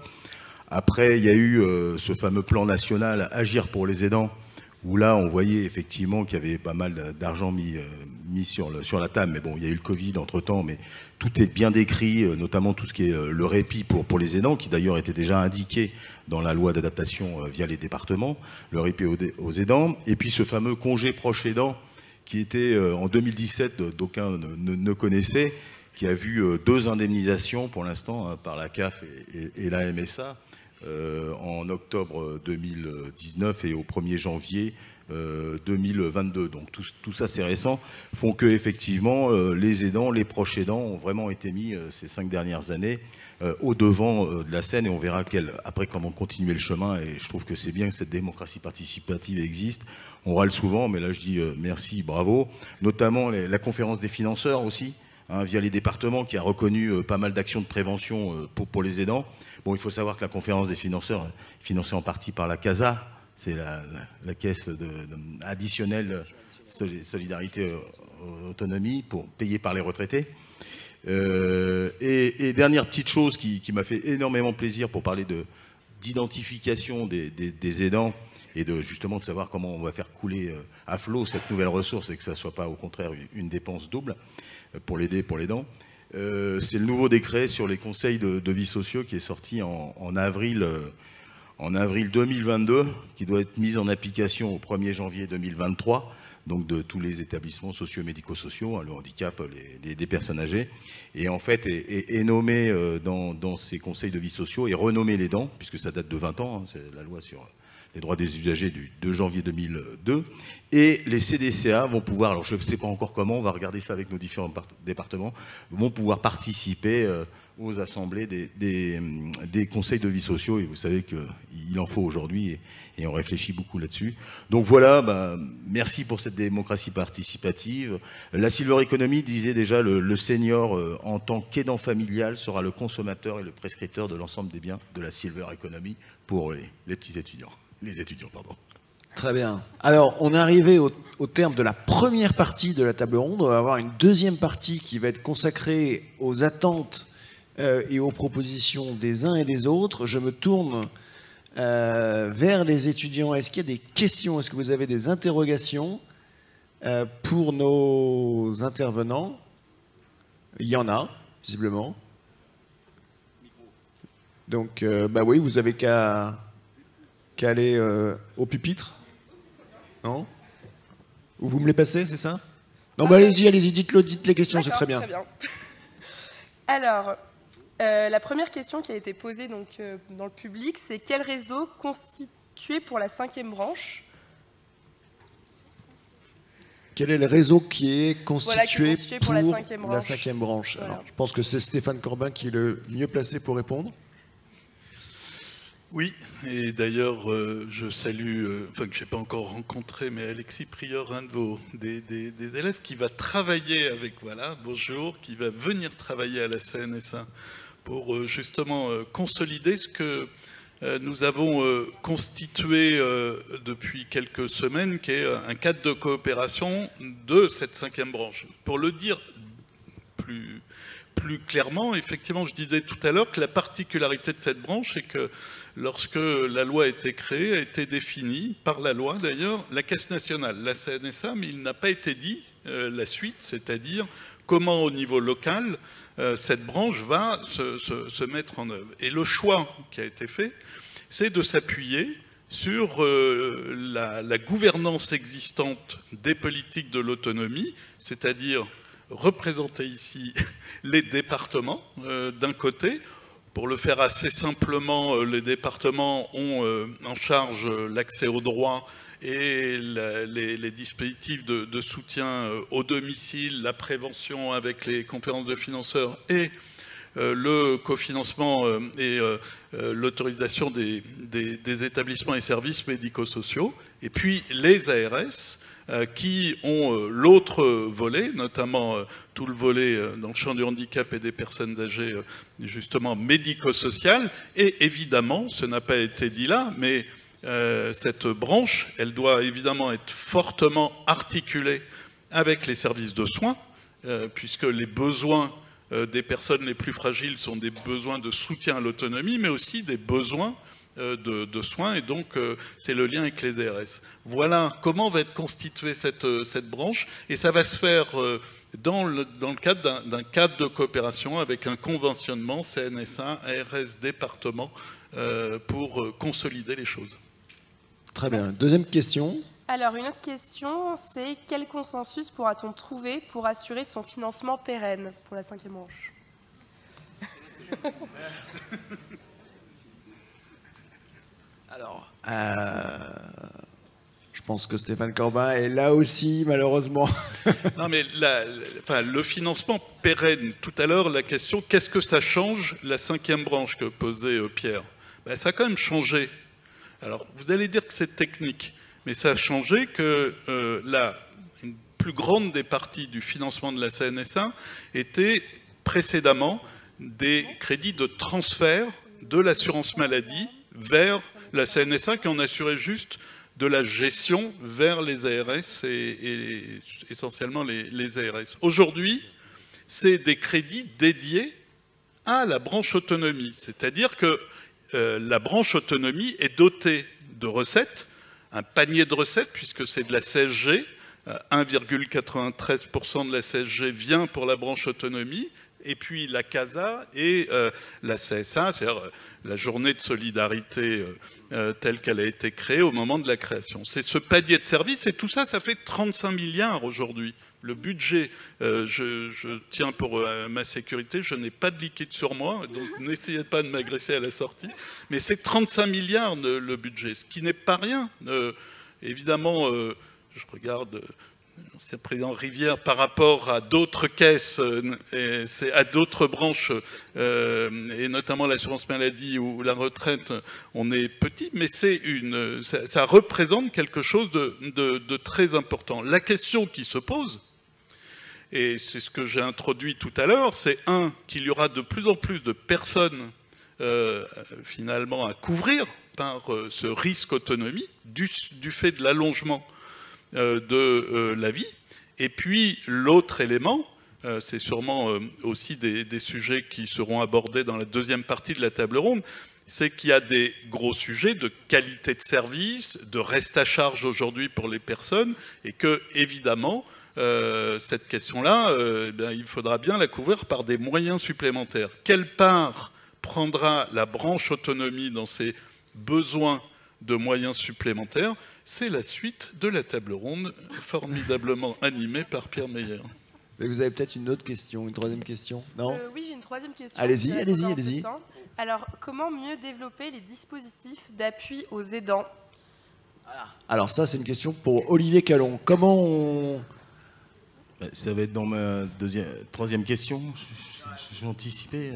Après, il y a eu ce fameux plan national Agir pour les aidants, où là, on voyait effectivement qu'il y avait pas mal d'argent mis sur la table. Mais bon, il y a eu le Covid entre-temps, mais tout est bien décrit, notamment tout ce qui est le répit pour les aidants, qui d'ailleurs était déjà indiqué dans la loi d'adaptation via les départements, le répit aux aidants. Et puis ce fameux congé proche aidant, qui était en 2017, d'aucuns ne connaissaient, qui a vu 2 indemnisations pour l'instant par la CAF et la MSA en octobre 2019 et au 1er janvier 2022. Donc tout ça, c'est récent, font que effectivement les aidants, les proches aidants ont vraiment été mis ces 5 dernières années au devant de la scène, et on verra après comment continuer le chemin. Et je trouve que c'est bien que cette démocratie participative existe. On râle souvent, mais là je dis merci, bravo. Notamment la conférence des financeurs aussi, via les départements, qui a reconnu pas mal d'actions de prévention pour les aidants. Bon, il faut savoir que la conférence des financeurs, financée en partie par la CASA, c'est la caisse additionnelle solidarité autonomie payée par les retraités. Et dernière petite chose qui m'a fait énormément plaisir pour parler d'identification des aidants et justement de savoir comment on va faire couler à flot cette nouvelle ressource et que ça ne soit pas au contraire une dépense double pour l'aider, pour les dents. C'est le nouveau décret sur les conseils de vie sociaux qui est sorti en avril 2022, qui doit être mis en application au 1er janvier 2023, donc de tous les établissements sociaux et médico-sociaux, le handicap, des personnes âgées, et en fait est nommé dans ces conseils de vie sociaux et renommé les dents, puisque ça date de 20 ans, hein, c'est la loi sur les droits des usagers du 2 janvier 2002, et les CDCA vont pouvoir, alors je ne sais pas encore comment, on va regarder ça avec nos différents départements, vont pouvoir participer aux assemblées des conseils de vie sociaux, et vous savez qu'il en faut aujourd'hui, et on réfléchit beaucoup là-dessus. Donc voilà, merci pour cette démocratie participative. La Silver Economy disait déjà, le senior en tant qu'aidant familial sera le consommateur et le prescripteur de l'ensemble des biens de la Silver Economy pour les petits étudiants. Les étudiants, pardon. Très bien. Alors, on est arrivé au terme de la première partie de la table ronde. On va avoir une deuxième partie qui va être consacrée aux attentes et aux propositions des uns et des autres. Je me tourne vers les étudiants. Est-ce qu'il y a des questions? Est-ce que vous avez des interrogations pour nos intervenants? Il y en a, visiblement. Donc, oui, vous avez qu'à aller au pupitre. Non? Ou vous me les passez, c'est ça? Non, allez-y, dites les questions, c'est très bien. Très bien. Alors, la première question qui a été posée donc, dans le public, c'est quel réseau constitué pour la 5e branche? Quel est le réseau qui est constitué, pour la 5e branche? Voilà. Alors, je pense que c'est Stéphane Corbin qui est le mieux placé pour répondre. Oui, et d'ailleurs, je salue, que je n'ai pas encore rencontré, mais Alexis Prieur, un de des élèves qui va travailler avec, bonjour, qui va venir travailler à la CNSA pour justement consolider ce que nous avons constitué depuis quelques semaines, qui est un cadre de coopération de cette 5e branche. Pour le dire plus clairement, effectivement, je disais tout à l'heure que la particularité de cette branche est que lorsque la loi a été créée, a été définie, par la loi d'ailleurs, la Caisse nationale, la CNSA, mais il n'a pas été dit la suite, c'est-à-dire comment au niveau local, cette branche va se mettre en œuvre. Et le choix qui a été fait, c'est de s'appuyer sur la gouvernance existante des politiques de l'autonomie, c'est-à-dire représenter ici les départements d'un côté. Pour le faire assez simplement, les départements ont en charge l'accès aux droits et les dispositifs de soutien au domicile, la prévention avec les conférences de financeurs et le cofinancement et l'autorisation des établissements et services médico-sociaux. Et puis les ARS, qui ont l'autre volet, notamment tout le volet dans le champ du handicap et des personnes âgées, justement médico-social. Et évidemment, ce n'a pas été dit là, mais cette branche, elle doit évidemment être fortement articulée avec les services de soins, puisque les besoins des personnes les plus fragiles sont des besoins de soutien à l'autonomie, mais aussi des besoins de soins, et donc c'est le lien avec les ARS. Voilà comment va être constituée cette branche, et ça va se faire dans le cadre d'un cadre de coopération avec un conventionnement CNSA, ARS, département, pour consolider les choses. Très bien. Deuxième question. Alors, une autre question, c'est quel consensus pourra-t-on trouver pour assurer son financement pérenne pour la 5e branche? Alors, je pense que Stéphane Corbin est là aussi, malheureusement. Non, mais le financement pérenne, tout à l'heure, la question, qu'est-ce que ça change, la 5e branche que posait Pierre? Ça a quand même changé. Alors, vous allez dire que c'est technique, mais ça a changé que une plus grande des parties du financement de la CNSA était précédemment des crédits de transfert de l'assurance maladie vers la CNSA qui en assurait juste de la gestion vers les ARS et essentiellement les ARS. Aujourd'hui, c'est des crédits dédiés à la branche autonomie, c'est-à-dire que la branche autonomie est dotée de recettes un panier de recettes, puisque c'est de la CSG. 1,93% de la CSG vient pour la branche autonomie, et puis la CASA et la CSA, c'est-à-dire la journée de solidarité telle qu'elle a été créée au moment de la création. C'est ce panier de services, et tout ça, ça fait 35 milliards aujourd'hui. Le budget, je tiens pour ma sécurité, je n'ai pas de liquide sur moi, donc n'essayez pas de m'agresser à la sortie, mais c'est 35 milliards le budget, ce qui n'est pas rien. Évidemment, je regarde l'ancien président Rivière par rapport à d'autres caisses, à d'autres branches, et notamment l'assurance maladie ou la retraite, on est petit, mais ça représente quelque chose de très important. La question qui se pose, et c'est ce que j'ai introduit tout à l'heure, c'est qu'il y aura de plus en plus de personnes finalement à couvrir par ce risque autonomie du fait de l'allongement de la vie. Et puis l'autre élément, c'est sûrement aussi des sujets qui seront abordés dans la deuxième partie de la table ronde, c'est qu'il y a des gros sujets de qualité de service, de reste à charge aujourd'hui pour les personnes, et que évidemment cette question-là, il faudra bien la couvrir par des moyens supplémentaires. Quelle part prendra la branche autonomie dans ses besoins de moyens supplémentaires? C'est la suite de la table ronde, formidablement animée par Pierre Meyer. Mais vous avez peut-être une autre question, une troisième question? Non? Oui, j'ai une troisième question. Allez-y. Alors, comment mieux développer les dispositifs d'appui aux aidants? Alors ça, c'est une question pour Olivier Callon. Comment on... Ça va être dans ma troisième question. Je vais anticiper.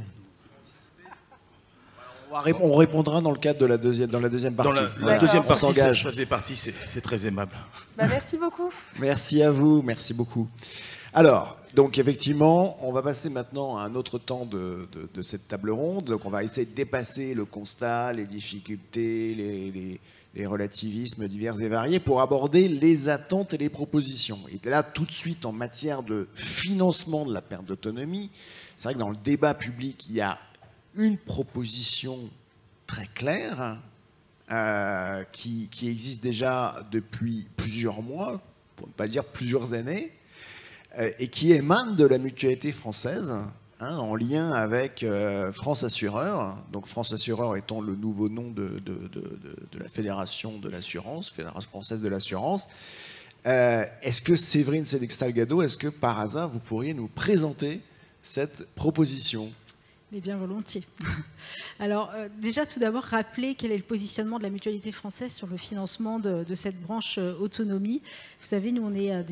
On répondra dans le cadre de la deuxième partie. Dans la deuxième partie, ça faisait partie, c'est très aimable. Merci beaucoup. Merci à vous, merci beaucoup. Alors, donc effectivement, on va passer maintenant à un autre temps de cette table ronde. Donc on va essayer de dépasser le constat, les difficultés, les relativismes divers et variés pour aborder les attentes et les propositions. Et là, tout de suite, en matière de financement de la perte d'autonomie, c'est vrai que dans le débat public, il y a une proposition très claire qui existe déjà depuis plusieurs mois, pour ne pas dire plusieurs années, et qui émane de la Mutualité française, en lien avec France Assureur. Donc France Assureur étant le nouveau nom de la Fédération de l'assurance, Fédération française de l'assurance. Est-ce que Séverine Salgado, est-ce que par hasard vous pourriez nous présenter cette proposition ? Mais bien volontiers. Alors, déjà, tout d'abord, rappeler quel est le positionnement de la Mutualité française sur le financement de cette branche autonomie. Vous savez, nous, on est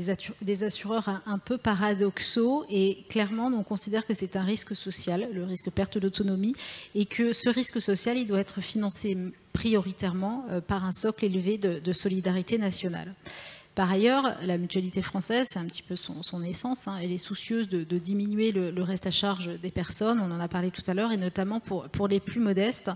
des assureurs un peu paradoxaux et clairement, nous, on considère que c'est un risque social, le risque perte d'autonomie, et que ce risque social, il doit être financé prioritairement par un socle élevé de solidarité nationale. Par ailleurs, la Mutualité française, c'est un petit peu son essence, elle est soucieuse de diminuer le reste à charge des personnes, on en a parlé tout à l'heure, et notamment pour les plus modestes,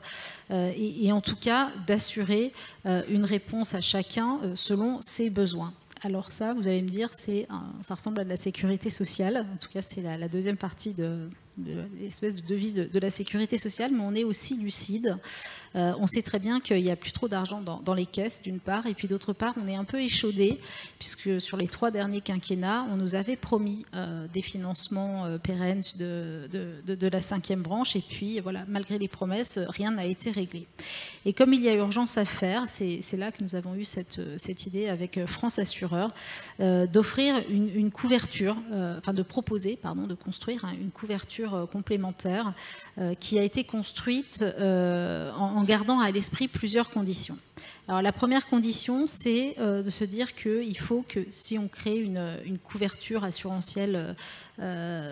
et en tout cas d'assurer une réponse à chacun selon ses besoins. Alors ça, vous allez me dire, ça ressemble à de la sécurité sociale, en tout cas c'est la deuxième partie de l'espèce de devise de la sécurité sociale, mais on est aussi lucide. On sait très bien qu'il n'y a plus trop d'argent dans les caisses, d'une part, et puis d'autre part, on est un peu échaudé, puisque sur les 3 derniers quinquennats, on nous avait promis des financements pérennes de la 5e branche, et puis voilà, malgré les promesses, rien n'a été réglé. Et comme il y a urgence à faire, c'est là que nous avons eu cette idée avec France Assureur, d'offrir une couverture, de proposer, de construire une couverture complémentaire qui a été construite en gardant à l'esprit plusieurs conditions. Alors la première condition, c'est de se dire qu'il faut que si on crée une couverture assurantielle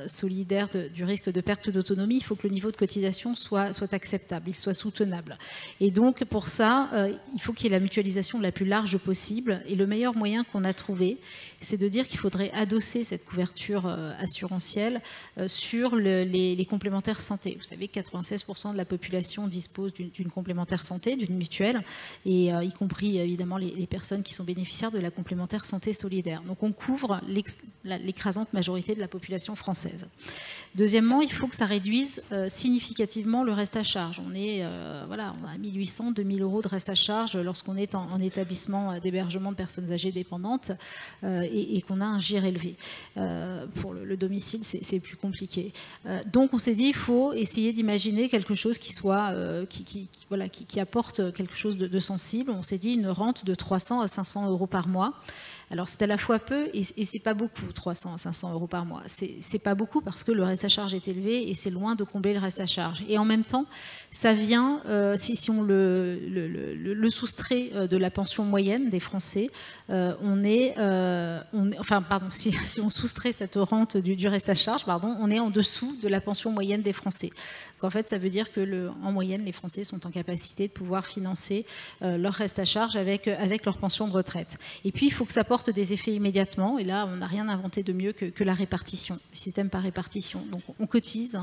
solidaire du risque de perte d'autonomie, il faut que le niveau de cotisation soit acceptable, il soit soutenable. Et donc pour ça, il faut qu'il y ait la mutualisation la plus large possible. Et le meilleur moyen qu'on a trouvé, c'est de dire qu'il faudrait adosser cette couverture assurantielle sur les complémentaires santé. Vous savez que 96% de la population dispose d'une complémentaire santé, d'une mutuelle. Et y compris évidemment les personnes qui sont bénéficiaires de la complémentaire santé solidaire. Donc on couvre l'écrasante majorité de la population française. Deuxièmement, il faut que ça réduise significativement le reste à charge. On est voilà, on a 1800, 2000 euros de reste à charge lorsqu'on est en établissement d'hébergement de personnes âgées dépendantes et qu'on a un GIR élevé. Pour le domicile, c'est plus compliqué. Donc on s'est dit, il faut essayer d'imaginer quelque chose qui soit, qui apporte quelque chose de sensible. On s'est dit une rente de 300 à 500 euros par mois. Alors c'est à la fois peu et c'est pas beaucoup, 300 à 500 euros par mois. C'est pas beaucoup parce que le reste à charge est élevé et c'est loin de combler le reste à charge. Et en même temps, ça vient, si on le soustrait de la pension moyenne des Français, si on soustrait cette rente du reste à charge, on est en dessous de la pension moyenne des Français. Donc en fait, ça veut dire que en moyenne, les Français sont en capacité de pouvoir financer leur reste à charge avec leur pension de retraite. Et puis, il faut que ça porte des effets immédiatement. Et là, on n'a rien inventé de mieux que la répartition, le système par répartition. Donc, on cotise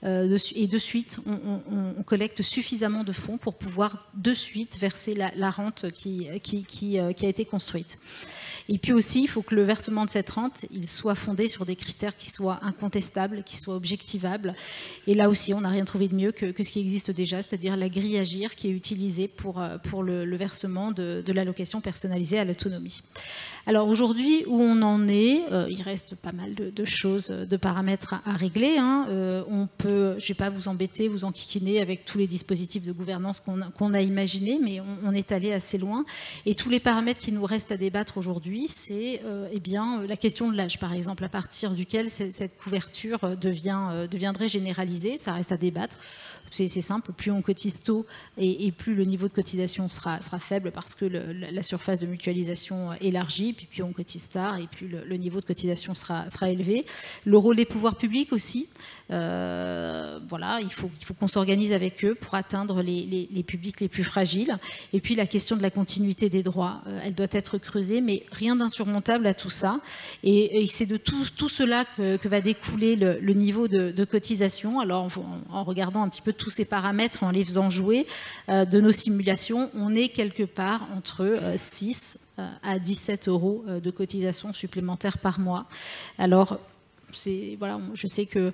et de suite, on collecte suffisamment de fonds pour pouvoir de suite verser la rente qui a été construite. Et puis aussi, il faut que le versement de cette rente, il soit fondé sur des critères qui soient incontestables, qui soient objectivables. Et là aussi, on n'a rien trouvé de mieux que ce qui existe déjà, c'est-à-dire la grille Agir qui est utilisée pour le versement de l'allocation personnalisée à l'autonomie. Alors aujourd'hui, où on en est, il reste pas mal de choses, de paramètres à régler. Je ne vais pas vous embêter, vous enquiquiner avec tous les dispositifs de gouvernance qu'on a imaginés, mais on est allé assez loin. Et tous les paramètres qui nous restent à débattre aujourd'hui, c'est la question de l'âge, par exemple, à partir duquel cette couverture deviendrait généralisée. Ça reste à débattre. C'est simple, plus on cotise tôt et plus le niveau de cotisation sera faible parce que la surface de mutualisation élargie, puis plus on cotise tard et plus le niveau de cotisation sera élevé. Le rôle des pouvoirs publics aussi, il faut qu'on s'organise avec eux pour atteindre les publics les plus fragiles. Et puis la question de la continuité des droits, elle doit être creusée, mais rien d'insurmontable à tout ça. Et c'est de tout cela que va découler le niveau de cotisation. Alors en regardant un petit peu tous ces paramètres, en les faisant jouer de nos simulations, on est quelque part entre 6 à 17 euros de cotisation supplémentaire par mois. Alors, je sais que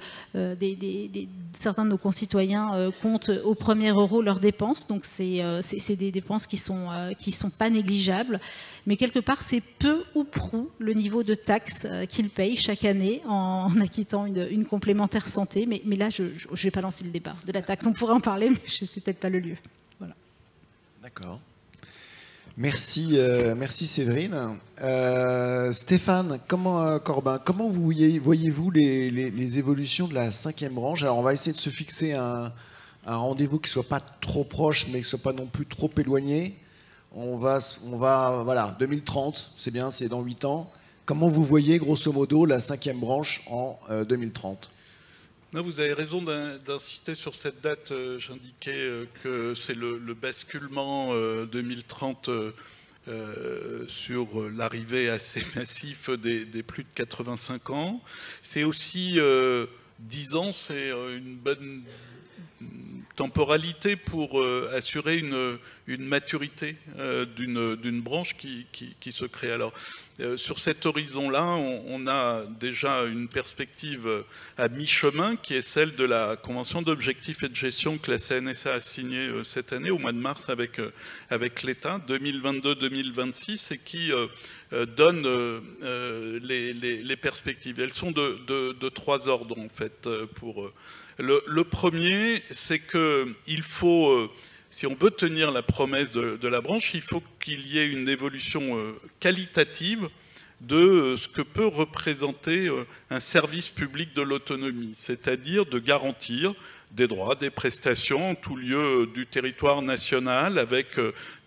certains de nos concitoyens comptent au premier euro leurs dépenses, donc c'est des dépenses qui sont pas négligeables, mais quelque part c'est peu ou prou le niveau de taxes qu'ils payent chaque année en acquittant une complémentaire santé. Mais là, je vais pas lancer le débat de la taxe. On pourrait en parler, mais c'est peut-être pas le lieu. Voilà. D'accord. Merci Séverine. Stéphane Corbin, comment voyez-vous les évolutions de la 5e branche? Alors on va essayer de se fixer un rendez-vous qui ne soit pas trop proche, mais qui ne soit pas non plus trop éloigné. On va 2030, c'est bien, c'est dans 8 ans. Comment vous voyez grosso modo la 5e branche en 2030? Non, vous avez raison d'insister sur cette date. J'indiquais que c'est le basculement 2030 sur l'arrivée assez massive des plus de 85 ans. C'est aussi 10 ans, c'est une bonne temporalité pour assurer une maturité d'une branche qui se crée. Alors, sur cet horizon-là, on a déjà une perspective à mi-chemin qui est celle de la Convention d'objectifs et de gestion que la CNSA a signée cette année, au mois de mars, avec l'État, 2022-2026, et qui donne les perspectives. Elles sont de 3 ordres, en fait, pour... Le premier, c'est qu'il faut, si on veut tenir la promesse de la branche, il faut qu'il y ait une évolution qualitative de ce que peut représenter un service public de l'autonomie, c'est-à-dire de garantir des droits, des prestations en tout lieu du territoire national, avec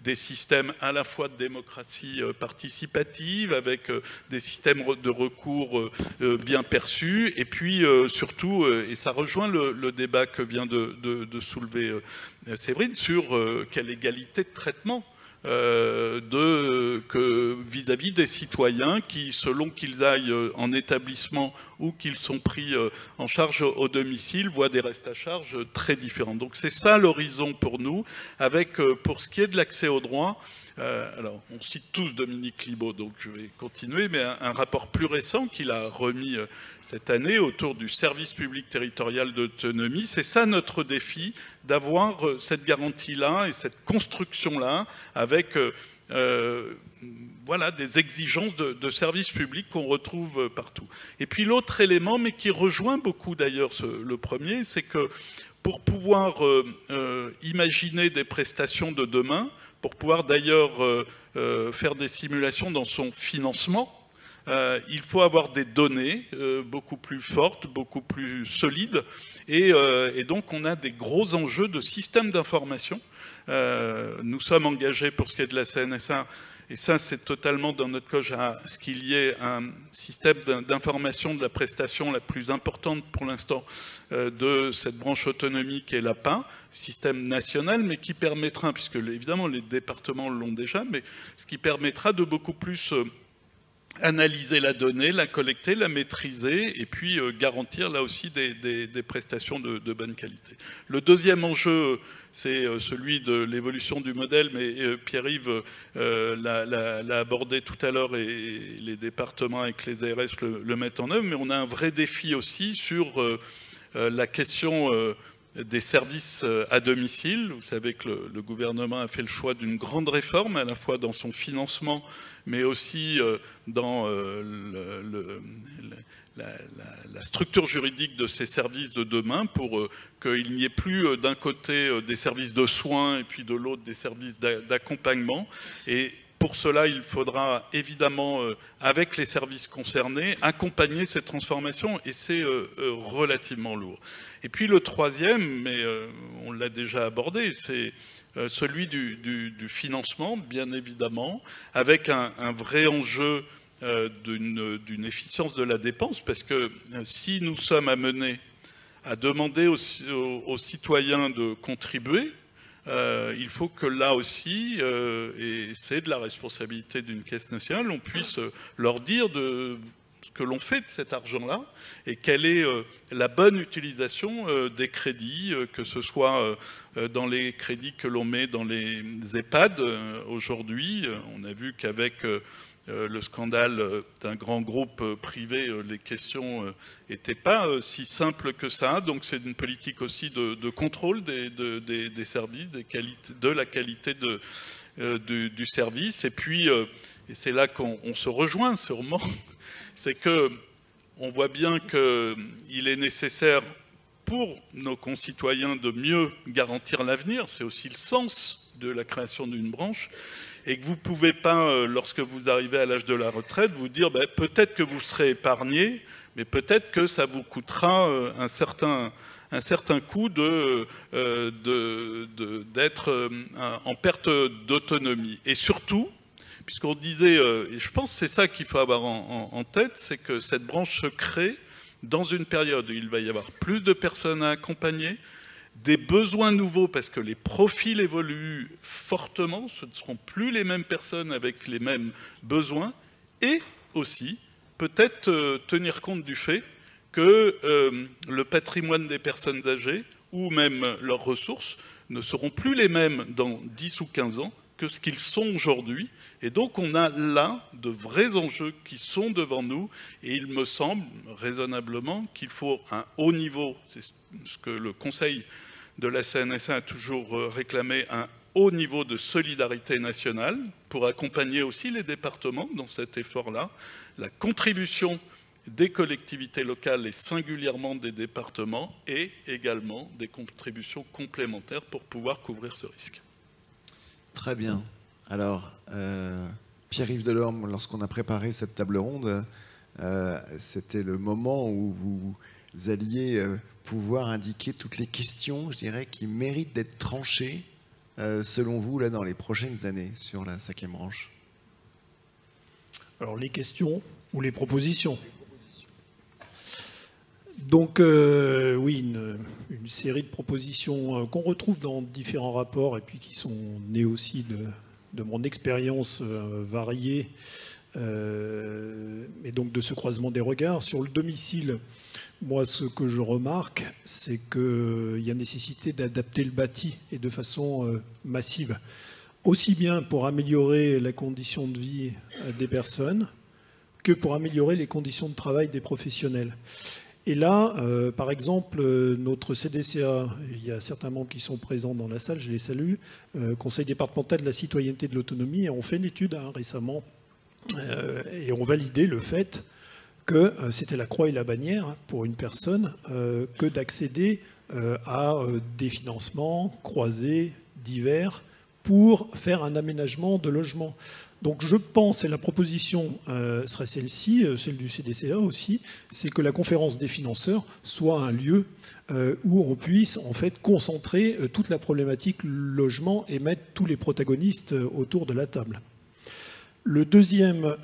des systèmes à la fois de démocratie participative, avec des systèmes de recours bien perçus, et puis surtout, et ça rejoint le débat que vient de soulever Séverine, sur quelle égalité de traitement vis-à-vis des citoyens qui, selon qu'ils aillent en établissement ou qu'ils sont pris en charge au domicile, voient des restes à charge très différents. Donc c'est ça l'horizon pour nous, avec, pour ce qui est de l'accès aux droits, alors on cite tous Dominique Libaud, donc je vais continuer, mais un rapport plus récent qu'il a remis cette année autour du service public territorial d'autonomie, c'est ça notre défi, d'avoir cette garantie-là et cette construction-là avec voilà, des exigences de services publics qu'on retrouve partout. Et puis l'autre élément, mais qui rejoint beaucoup d'ailleurs le premier, c'est que pour pouvoir imaginer des prestations de demain, pour pouvoir d'ailleurs faire des simulations dans son financement, il faut avoir des données beaucoup plus fortes, beaucoup plus solides, et donc on a des gros enjeux de système d'information. Nous sommes engagés pour ce qui est de la CNSA, et ça c'est totalement dans notre coche à ce qu'il y ait un système d'information de la prestation la plus importante pour l'instant de cette branche autonomie qui est l'APA, système national, mais qui permettra, puisque évidemment les départements l'ont déjà, mais ce qui permettra de beaucoup plus analyser la donnée, la collecter, la maîtriser et puis garantir là aussi des prestations de bonne qualité. Le deuxième enjeu, c'est celui de l'évolution du modèle, mais Pierre-Yves l'a abordé tout à l'heure et les départements avec les ARS le mettent en œuvre, mais on a un vrai défi aussi sur la question des services à domicile. Vous savez que le gouvernement a fait le choix d'une grande réforme, à la fois dans son financement, mais aussi dans la structure juridique de ces services de demain pour qu'il n'y ait plus d'un côté des services de soins et puis de l'autre des services d'accompagnement. Et pour cela, il faudra évidemment, avec les services concernés, accompagner cette transformation et c'est relativement lourd. Et puis le troisième, mais on l'a déjà abordé, c'est celui du financement, bien évidemment, avec un vrai enjeu d'une efficience de la dépense, parce que si nous sommes amenés à demander aux citoyens de contribuer, il faut que là aussi, et c'est de la responsabilité d'une caisse nationale, on puisse leur dire ce que l'on fait de cet argent-là et quelle est la bonne utilisation des crédits, que ce soit dans les crédits que l'on met dans les EHPAD. Aujourd'hui, on a vu qu'avec le scandale d'un grand groupe privé, les questions n'étaient pas si simples que ça. Donc c'est une politique aussi de contrôle des services, de la qualité du service. Et puis, et c'est là qu'on se rejoint sûrement, c'est que on voit bien qu'il est nécessaire pour nos concitoyens de mieux garantir l'avenir. C'est aussi le sens de la création d'une branche. Et que vous ne pouvez pas, lorsque vous arrivez à l'âge de la retraite, vous dire peut-être que vous serez épargné, mais peut-être que ça vous coûtera un certain coût d'être en perte d'autonomie. Et surtout, puisqu'on disait, et je pense que c'est ça qu'il faut avoir en tête, c'est que cette branche se crée dans une période où il va y avoir plus de personnes à accompagner, des besoins nouveaux parce que les profils évoluent fortement, ce ne seront plus les mêmes personnes avec les mêmes besoins, et aussi peut-être tenir compte du fait que le patrimoine des personnes âgées ou même leurs ressources ne seront plus les mêmes dans 10 ou 15 ans que ce qu'ils sont aujourd'hui. Et donc on a là de vrais enjeux qui sont devant nous et il me semble raisonnablement qu'il faut un haut niveau, c'est ce que le Conseil de la CNSA a toujours réclamé, un haut niveau de solidarité nationale pour accompagner aussi les départements dans cet effort-là, la contribution des collectivités locales et singulièrement des départements et également des contributions complémentaires pour pouvoir couvrir ce risque. Très bien. Alors, Pierre-Yves Delorme, lorsqu'on a préparé cette table ronde, c'était le moment où vous alliez pouvoir indiquer toutes les questions, je dirais, qui méritent d'être tranchées, selon vous, là, dans les prochaines années, sur la 5e branche. Alors, les questions ou les propositions? Donc, oui, une série de propositions qu'on retrouve dans différents rapports et puis qui sont nées aussi de mon expérience variée Et donc de ce croisement des regards. Sur le domicile, moi ce que je remarque, c'est qu'il y a nécessité d'adapter le bâti et de façon massive, aussi bien pour améliorer la condition de vie des personnes que pour améliorer les conditions de travail des professionnels. Et là, par exemple, notre CDCA, il y a certains membres qui sont présents dans la salle, je les salue, Conseil départemental de la citoyenneté et de l'autonomie, et on fait une étude récemment, et on validait le fait que c'était la croix et la bannière pour une personne que d'accéder à des financements croisés, divers, pour faire un aménagement de logement. Donc je pense, et la proposition serait celle-ci, celle du CDCA aussi, c'est que la conférence des financeurs soit un lieu où on puisse en fait concentrer toute la problématique logement et mettre tous les protagonistes autour de la table. Le deuxième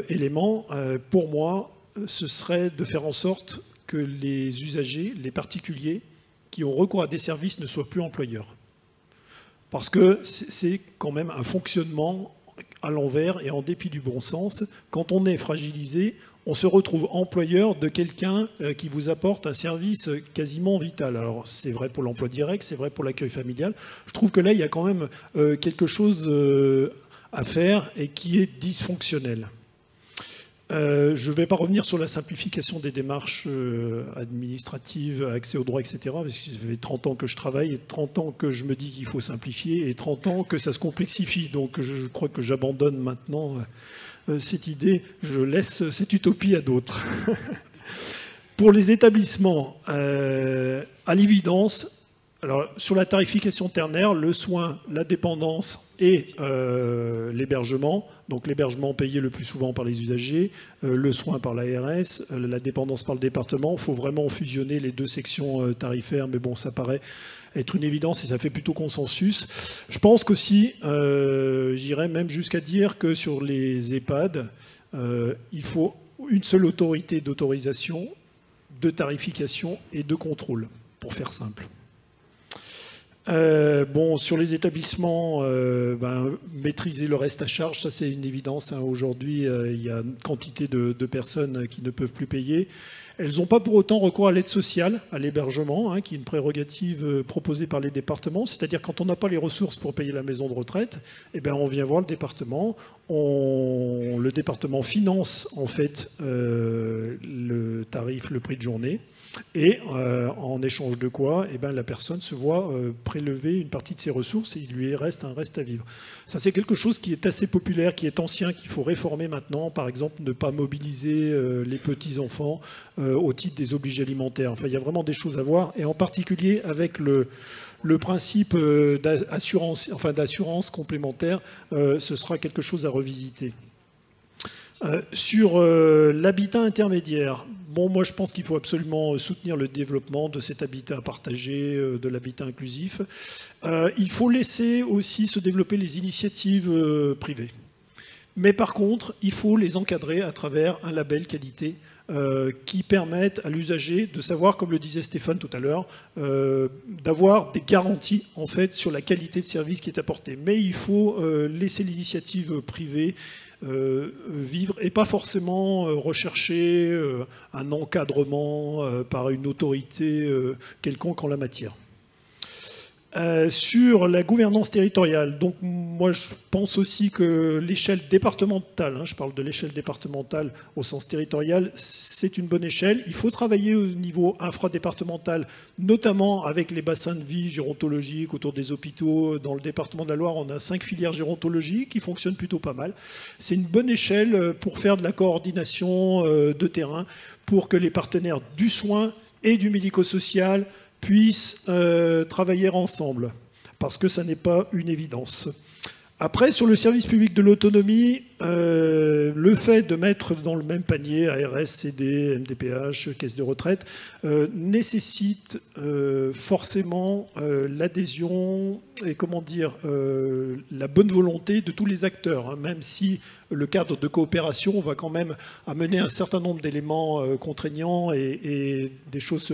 élément, pour moi, ce serait de faire en sorte que les usagers, les particuliers qui ont recours à des services ne soient plus employeurs. Parce que c'est quand même un fonctionnement à l'envers et en dépit du bon sens. Quand on est fragilisé, on se retrouve employeur de quelqu'un qui vous apporte un service quasiment vital. Alors c'est vrai pour l'emploi direct, c'est vrai pour l'accueil familial. Je trouve que là, il y a quand même quelque chose à faire et qui est dysfonctionnel. Je ne vais pas revenir sur la simplification des démarches administratives, accès aux droits, etc. Parce que ça fait 30 ans que je travaille, et 30 ans que je me dis qu'il faut simplifier, et 30 ans que ça se complexifie. Donc je crois que j'abandonne maintenant cette idée, je laisse cette utopie à d'autres. Pour les établissements, à l'évidence, alors, sur la tarification ternaire, le soin, la dépendance et l'hébergement, donc l'hébergement payé le plus souvent par les usagers, le soin par l'ARS, la dépendance par le département, il faut vraiment fusionner les deux sections tarifaires, mais bon, ça paraît être une évidence et ça fait plutôt consensus. Je pense qu'aussi, j'irais même jusqu'à dire que sur les EHPAD, il faut une seule autorité d'autorisation, de tarification et de contrôle, pour faire simple. Bon, sur les établissements, maîtriser le reste à charge, ça c'est une évidence. Aujourd'hui, il y a une quantité de personnes qui ne peuvent plus payer. Elles n'ont pas pour autant recours à l'aide sociale, à l'hébergement, qui est une prérogative proposée par les départements. C'est-à-dire quand on n'a pas les ressources pour payer la maison de retraite, eh bien, on vient voir le département. Le département finance en fait le tarif, le prix de journée. Et en échange de quoi, eh ben, la personne se voit prélever une partie de ses ressources et il lui reste un reste à vivre. Ça, c'est quelque chose qui est assez populaire, qui est ancien, qu'il faut réformer maintenant. Par exemple, ne pas mobiliser les petits-enfants au titre des obligés alimentaires. Enfin, il y a vraiment des choses à voir, et en particulier avec le principe d'assurance complémentaire, ce sera quelque chose à revisiter. Sur l'habitat intermédiaire, bon, moi je pense qu'il faut absolument soutenir le développement de cet habitat partagé, de l'habitat inclusif. Il faut laisser aussi se développer les initiatives privées. Mais par contre, il faut les encadrer à travers un label qualité qui permette à l'usager de savoir, comme le disait Stéphane tout à l'heure, d'avoir des garanties en fait sur la qualité de service qui est apportée. Mais il faut laisser l'initiative privée vivre et pas forcément rechercher un encadrement par une autorité quelconque en la matière. Sur la gouvernance territoriale, donc moi je pense aussi que l'échelle départementale, je parle de l'échelle départementale au sens territorial, c'est une bonne échelle. Il faut travailler au niveau infradépartemental, notamment avec les bassins de vie gérontologiques autour des hôpitaux. Dans le département de la Loire, on a 5 filières gérontologiques qui fonctionnent plutôt pas mal. C'est une bonne échelle pour faire de la coordination de terrain, pour que les partenaires du soin et du médico-social puissent travailler ensemble, parce que ça n'est pas une évidence. Après, sur le service public de l'autonomie, le fait de mettre dans le même panier ARS, CD, MDPH, caisse de retraite, nécessite forcément l'adhésion et la bonne volonté de tous les acteurs, même si le cadre de coopération va quand même amener un certain nombre d'éléments contraignants et des choses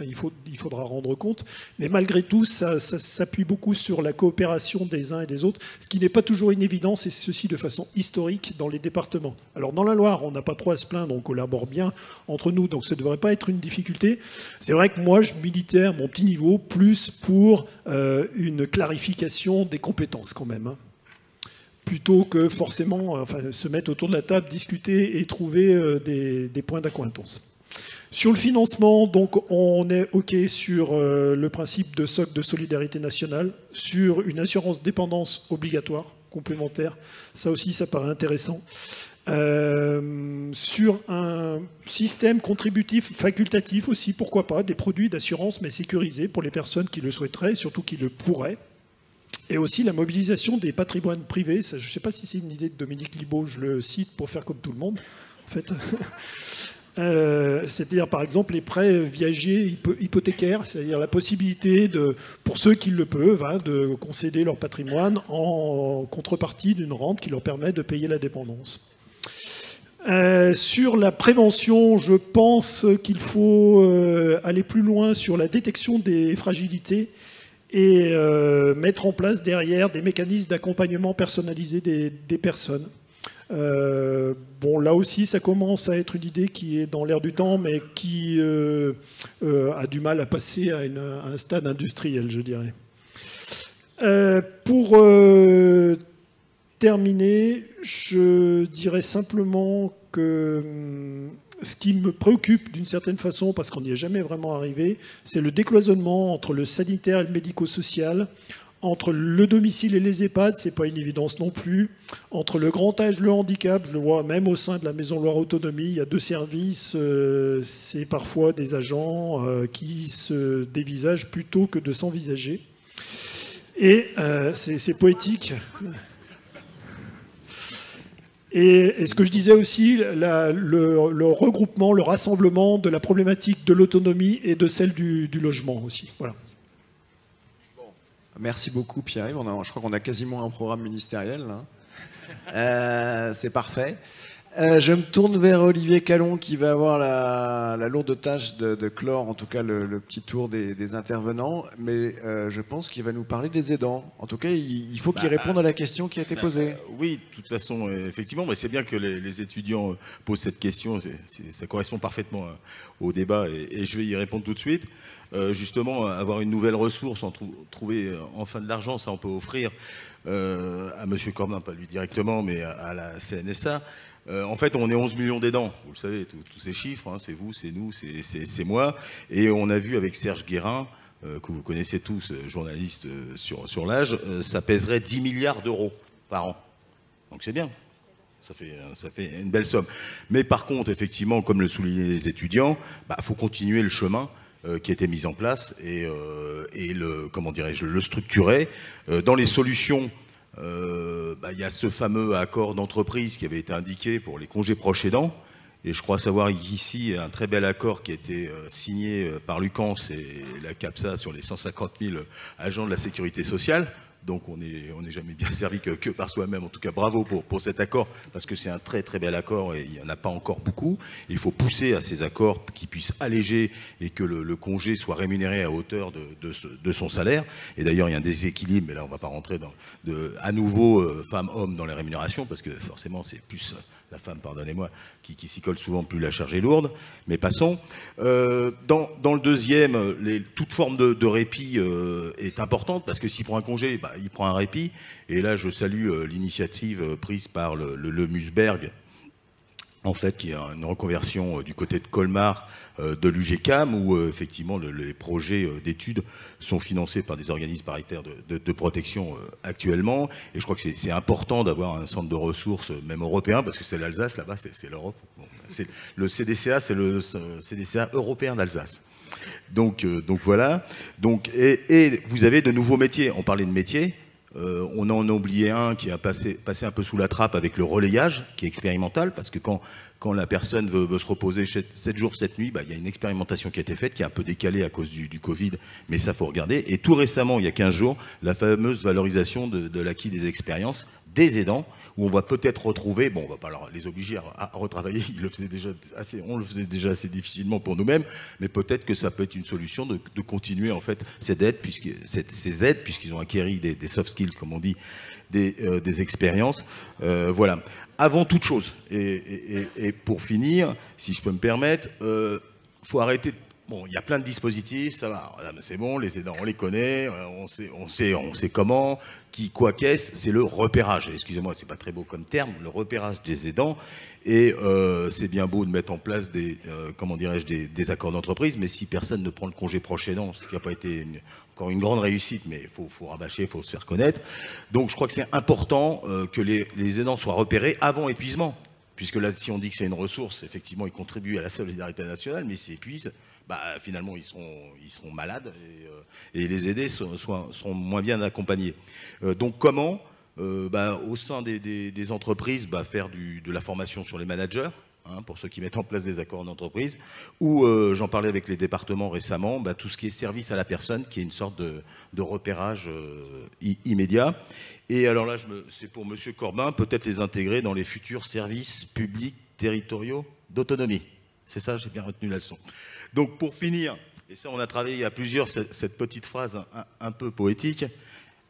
il faudra rendre compte. Mais malgré tout, ça s'appuie beaucoup sur la coopération des uns et des autres, ce qui n'est pas toujours une évidence, et ceci de façon historique historique dans les départements. Alors dans la Loire, on n'a pas trop à se plaindre, on collabore bien entre nous, donc ça ne devrait pas être une difficulté. C'est vrai que moi, je militais à mon petit niveau plus pour une clarification des compétences quand même, hein, plutôt que forcément se mettre autour de la table, discuter et trouver des points d'accointance. Sur le financement, donc, on est OK sur le principe de socle de solidarité nationale, sur une assurance dépendance obligatoire, complémentaire. Ça aussi, ça paraît intéressant. Sur un système contributif facultatif aussi, pourquoi pas, des produits d'assurance, mais sécurisés pour les personnes qui le souhaiteraient, et surtout qui le pourraient. Et aussi la mobilisation des patrimoines privés. Ça, je ne sais pas si c'est une idée de Dominique Libaud, je le cite pour faire comme tout le monde, en fait. C'est-à-dire par exemple les prêts viagers hypothécaires, c'est-à-dire la possibilité pour ceux qui le peuvent, hein, de concéder leur patrimoine en contrepartie d'une rente qui leur permet de payer la dépendance. Sur la prévention, je pense qu'il faut aller plus loin sur la détection des fragilités et mettre en place derrière des mécanismes d'accompagnement personnalisé des personnes. Bon, là aussi, ça commence à être une idée qui est dans l'air du temps, mais qui a du mal à passer à un stade industriel, je dirais. Pour terminer, je dirais simplement que ce qui me préoccupe d'une certaine façon, parce qu'on n'y est jamais vraiment arrivé, c'est le décloisonnement entre le sanitaire et le médico-social. Entre le domicile et les EHPAD, ce n'est pas une évidence non plus. Entre le grand âge, le handicap, je le vois même au sein de la Maison Loire Autonomie, il y a 2 services, c'est parfois des agents qui se dévisagent plutôt que de s'envisager. Et c'est poétique. Et ce que je disais aussi, le regroupement, le rassemblement de la problématique de l'autonomie et de celle du logement aussi. Voilà. Merci beaucoup Pierre-Yves, je crois qu'on a quasiment un programme ministériel. C'est parfait. Je me tourne vers Olivier Callon qui va avoir la lourde tâche de clore en tout cas le petit tour des intervenants, mais je pense qu'il va nous parler des aidants. En tout cas, il faut qu'il réponde à la question qui a été posée. Oui, de toute façon, effectivement, mais c'est bien que les étudiants posent cette question, ça correspond parfaitement au débat et je vais y répondre tout de suite. Justement, avoir une nouvelle ressource, trouver enfin de l'argent, ça on peut offrir à M. Corbin, pas lui directement, mais à la CNSA. En fait, on est 11 millions d'aidants, vous le savez, tous ces chiffres, hein, c'est vous, c'est nous, c'est moi. Et on a vu avec Serge Guérin, que vous connaissez tous, journaliste sur l'âge, ça pèserait 10 milliards d'euros par an. Donc c'est bien. Ça fait une belle somme. Mais par contre, effectivement, comme le soulignaient les étudiants, faut continuer le chemin qui a été mis en place et le structurer. Dans les solutions, il y a ce fameux accord d'entreprise qui avait été indiqué pour les congés proches aidants. Et je crois savoir ici un très bel accord qui a été signé par l'UCANS et la CAPSA sur les 150 000 agents de la sécurité sociale. Donc on n'est jamais bien servi que par soi-même. En tout cas, bravo pour cet accord, parce que c'est un très très bel accord et il n'y en a pas encore beaucoup. Il faut pousser à ces accords qui puissent alléger et que le congé soit rémunéré à hauteur de son salaire. Et d'ailleurs, il y a un déséquilibre, mais là on ne va pas rentrer à nouveau femmes-hommes dans les rémunérations, parce que forcément c'est plus la femme, pardonnez-moi, qui s'y colle souvent, plus la charge est lourde. Mais passons. Dans le deuxième, toute forme de répit est importante, parce que s'il prend un congé, il prend un répit. Et là, je salue l'initiative prise par le Musberg, en fait, qui est une reconversion du côté de Colmar de l'UGCAM, où effectivement les projets d'études sont financés par des organismes paritaires de protection actuellement. Et je crois que c'est important d'avoir un centre de ressources, même européen, parce que c'est l'Alsace, là-bas, c'est l'Europe. Bon, le CDCA, c'est le CDCA européen d'Alsace. Donc voilà. Et vous avez de nouveaux métiers. On parlait de métiers. On en a oublié un qui a passé un peu sous la trappe avec le relayage, qui est expérimental, parce que quand la personne veut se reposer 7 jours, 7 nuits, il y a une expérimentation qui a été faite, qui est un peu décalée à cause du Covid, mais ça, faut regarder. Et tout récemment, il y a 15 jours, la fameuse valorisation de l'acquis des expériences, des aidants, où on va peut-être retrouver, bon, on ne va pas les obliger à retravailler, on le faisait déjà assez difficilement pour nous-mêmes, mais peut-être que ça peut être une solution de continuer en fait ces aides, puisqu'ils ont acquis des soft skills, comme on dit, des expériences. Voilà. Avant toute chose, et pour finir, si je peux me permettre, faut arrêter. Bon, il y a plein de dispositifs, ça va, c'est bon, les aidants, on les connaît, on sait comment, qui, quoi, qu'est-ce, c'est le repérage. Excusez-moi, c'est pas très beau comme terme, le repérage des aidants. Et c'est bien beau de mettre en place des accords d'entreprise, mais si personne ne prend le congé proche aidant, ce qui n'a pas été encore une grande réussite, mais il faut rabâcher, il faut se faire connaître. Donc je crois que c'est important que les aidants soient repérés avant épuisement. Puisque là, si on dit que c'est une ressource, effectivement, ils contribuent à la solidarité nationale, mais s'ils s'épuisent, finalement, ils seront malades et les aidés seront moins bien accompagnés. Donc, comment, au sein des entreprises, faire de la formation sur les managers, pour ceux qui mettent en place des accords d'entreprise, ou j'en parlais avec les départements récemment, tout ce qui est service à la personne, qui est une sorte de repérage immédiat. Et alors là, c'est pour M. Corbin, peut-être les intégrer dans les futurs services publics territoriaux d'autonomie. C'est ça, j'ai bien retenu la leçon. Donc pour finir, et ça on a travaillé à plusieurs, cette petite phrase un peu poétique,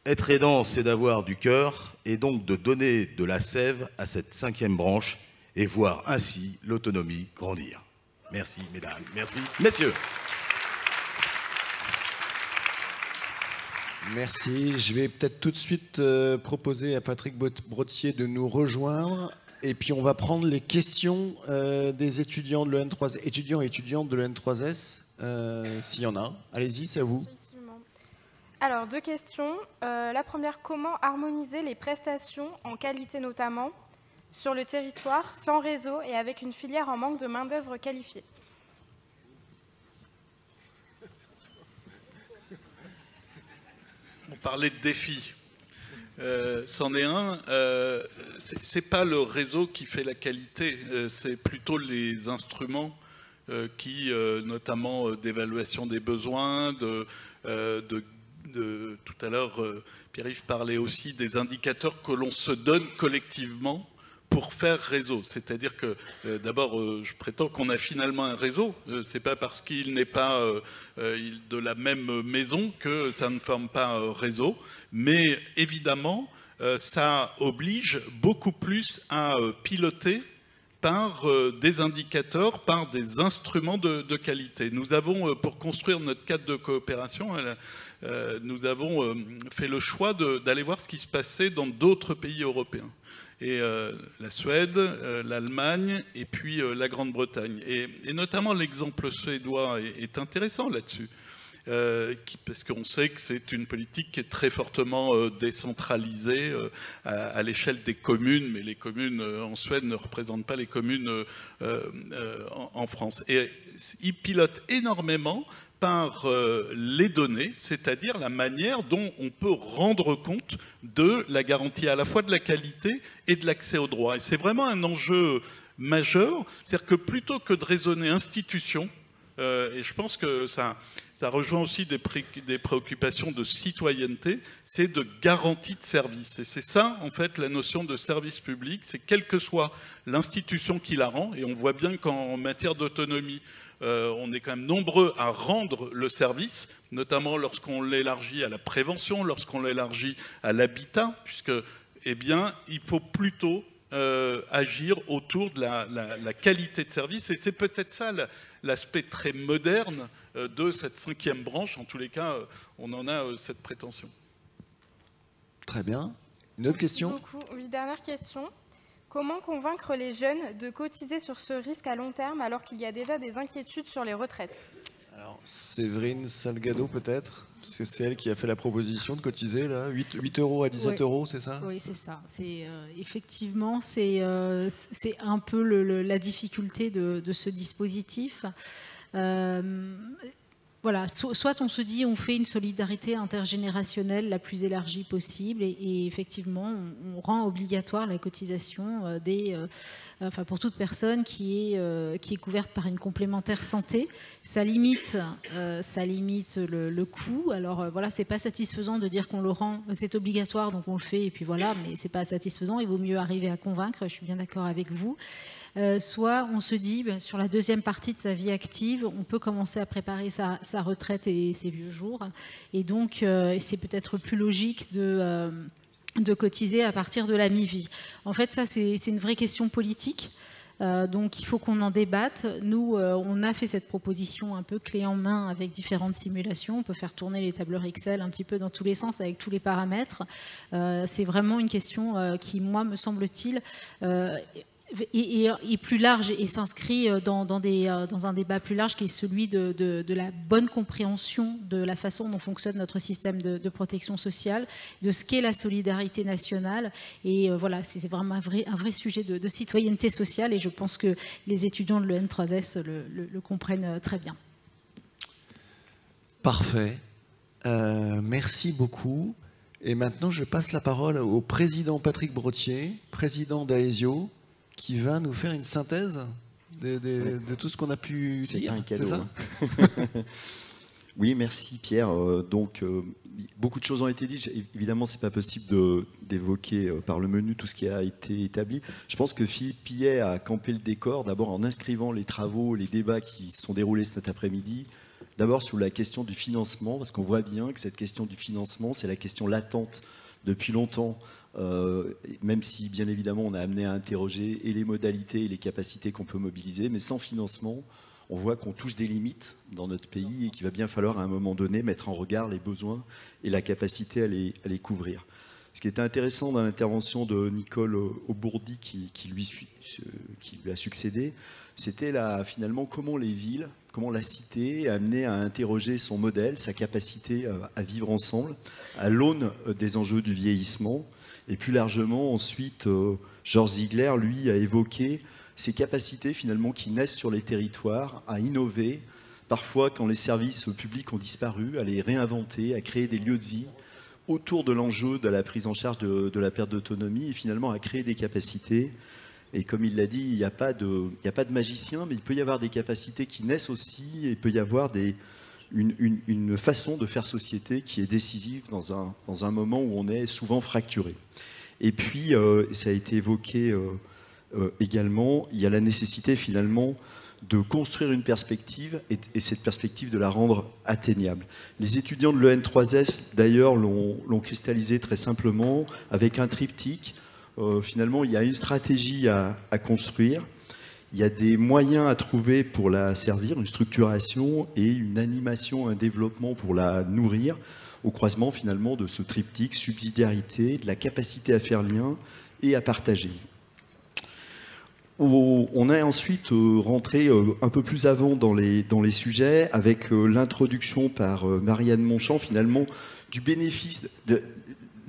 être aidant, c'est d'avoir du cœur et donc de donner de la sève à cette 5e branche et voir ainsi l'autonomie grandir. Merci mesdames, merci messieurs. Merci. Je vais peut-être tout de suite proposer à Patrick Brottier de nous rejoindre. Et puis on va prendre les questions des étudiants de l'EN3, étudiants et étudiantes de l'EN3S, s'il y en a. Allez-y, c'est à vous. Alors, 2 questions. La première, comment harmoniser les prestations, en qualité notamment, sur le territoire, sans réseau et avec une filière en manque de main-d'œuvre qualifiée? On parlait de défis. C'en est un. C'est pas le réseau qui fait la qualité, c'est plutôt les instruments qui, notamment d'évaluation des besoins, tout à l'heure, Pierre-Yves parlait aussi des indicateurs que l'on se donne collectivement pour faire réseau. C'est-à-dire que, d'abord, je prétends qu'on a finalement un réseau. C'est pas parce qu'il n'est pas de la même maison que ça ne forme pas un réseau. Mais évidemment, ça oblige beaucoup plus à piloter par des indicateurs, par des instruments de qualité. Nous avons, pour construire notre cadre de coopération, nous avons fait le choix d'aller voir ce qui se passait dans d'autres pays européens. Et la Suède, l'Allemagne et puis la Grande-Bretagne. Et notamment l'exemple suédois est intéressant là-dessus. Parce qu'on sait que c'est une politique qui est très fortement décentralisée à l'échelle des communes, mais les communes en Suède ne représentent pas les communes en France. Et ils pilotent énormément par les données, c'est-à-dire la manière dont on peut rendre compte de la garantie à la fois de la qualité et de l'accès aux droits. Et c'est vraiment un enjeu majeur, c'est-à-dire que plutôt que de raisonner institution, et je pense que ça rejoint aussi des préoccupations de citoyenneté, c'est de garantie de service. Et c'est ça, en fait, la notion de service public, c'est quelle que soit l'institution qui la rend, et on voit bien qu'en matière d'autonomie, on est quand même nombreux à rendre le service, notamment lorsqu'on l'élargit à la prévention, lorsqu'on l'élargit à l'habitat, puisque, eh bien, il faut plutôt agir autour de la qualité de service. Et c'est peut-être ça l'aspect très moderne de cette 5e branche. En tous les cas, on en a cette prétention. Très bien. Une autre question ? Merci beaucoup. Oui, dernière question. Comment convaincre les jeunes de cotiser sur ce risque à long terme alors qu'il y a déjà des inquiétudes sur les retraites? Alors, Séverine Salgado peut-être, parce que c'est elle qui a fait la proposition de cotiser là, 8 euros à 17 euros, c'est ça? Oui, c'est ça. Effectivement, c'est un peu la difficulté de ce dispositif. Voilà, voilà, soit on se dit on fait une solidarité intergénérationnelle la plus élargie possible et effectivement on rend obligatoire la cotisation pour toute personne qui est couverte par une complémentaire santé. Ça limite le coût. Alors voilà, c'est pas satisfaisant de dire qu'on le rend, c'est obligatoire donc on le fait et puis voilà, mais c'est pas satisfaisant. Il vaut mieux arriver à convaincre. Je suis bien d'accord avec vous. Soit on se dit, sur la deuxième partie de sa vie active, on peut commencer à préparer sa retraite et ses vieux jours. Et donc, c'est peut-être plus logique de cotiser à partir de la mi-vie. En fait, ça, c'est une vraie question politique. Donc, il faut qu'on en débatte. Nous, on a fait cette proposition un peu clé en main avec différentes simulations. On peut faire tourner les tableurs Excel un petit peu dans tous les sens avec tous les paramètres. C'est vraiment une question qui, moi, me semble-t-il... Et plus large et s'inscrit dans un débat plus large qui est celui de la bonne compréhension de la façon dont fonctionne notre système de protection sociale, de ce qu'est la solidarité nationale. Et voilà, c'est vraiment un vrai sujet de citoyenneté sociale et je pense que les étudiants de l'EN3S le comprennent très bien. Parfait. Merci beaucoup. Et maintenant, je passe la parole au président Patrick Brottier, président d'Aesio, qui va nous faire une synthèse de tout ce qu'on a pu dire. C'est un cadeau. C'est ça Oui, merci Pierre. Beaucoup de choses ont été dites. Évidemment, c'est pas possible d'évoquer par le menu tout ce qui a été établi. Je pense que Philippe Pillet a campé le décor, d'abord en inscrivant les travaux, les débats qui se sont déroulés cet après-midi, d'abord sur la question du financement, parce qu'on voit bien que cette question du financement, c'est la question latente depuis longtemps, même si bien évidemment on a amené à interroger et les modalités et les capacités qu'on peut mobiliser, mais sans financement, on voit qu'on touche des limites dans notre pays et qu'il va bien falloir à un moment donné mettre en regard les besoins et la capacité à les couvrir. Ce qui était intéressant dans l'intervention de Nicole Aubourdi qui lui a succédé, c'était finalement comment les villes, comment la cité a amené à interroger son modèle, sa capacité à vivre ensemble, à l'aune des enjeux du vieillissement. Et plus largement, ensuite, Georges Ziegler, lui, a évoqué ces capacités finalement qui naissent sur les territoires à innover, parfois quand les services publics ont disparu, à les réinventer, à créer des lieux de vie autour de l'enjeu de la prise en charge de la perte d'autonomie et finalement à créer des capacités. Et comme il l'a dit, il n'y a pas de magicien, mais il peut y avoir des capacités qui naissent aussi et il peut y avoir une façon de faire société qui est décisive dans un moment où on est souvent fracturé. Et puis, ça a été évoqué également, il y a la nécessité finalement de construire une perspective et cette perspective de la rendre atteignable. Les étudiants de l'EN3S, d'ailleurs, l'ont cristallisé très simplement avec un triptyque. Finalement, il y a une stratégie à construire, il y a des moyens à trouver pour la servir, une structuration et une animation, un développement pour la nourrir, au croisement finalement de ce triptyque, subsidiarité, de la capacité à faire lien et à partager. On est ensuite rentré un peu plus avant dans les sujets avec l'introduction par Marianne Monchamp finalement du bénéfice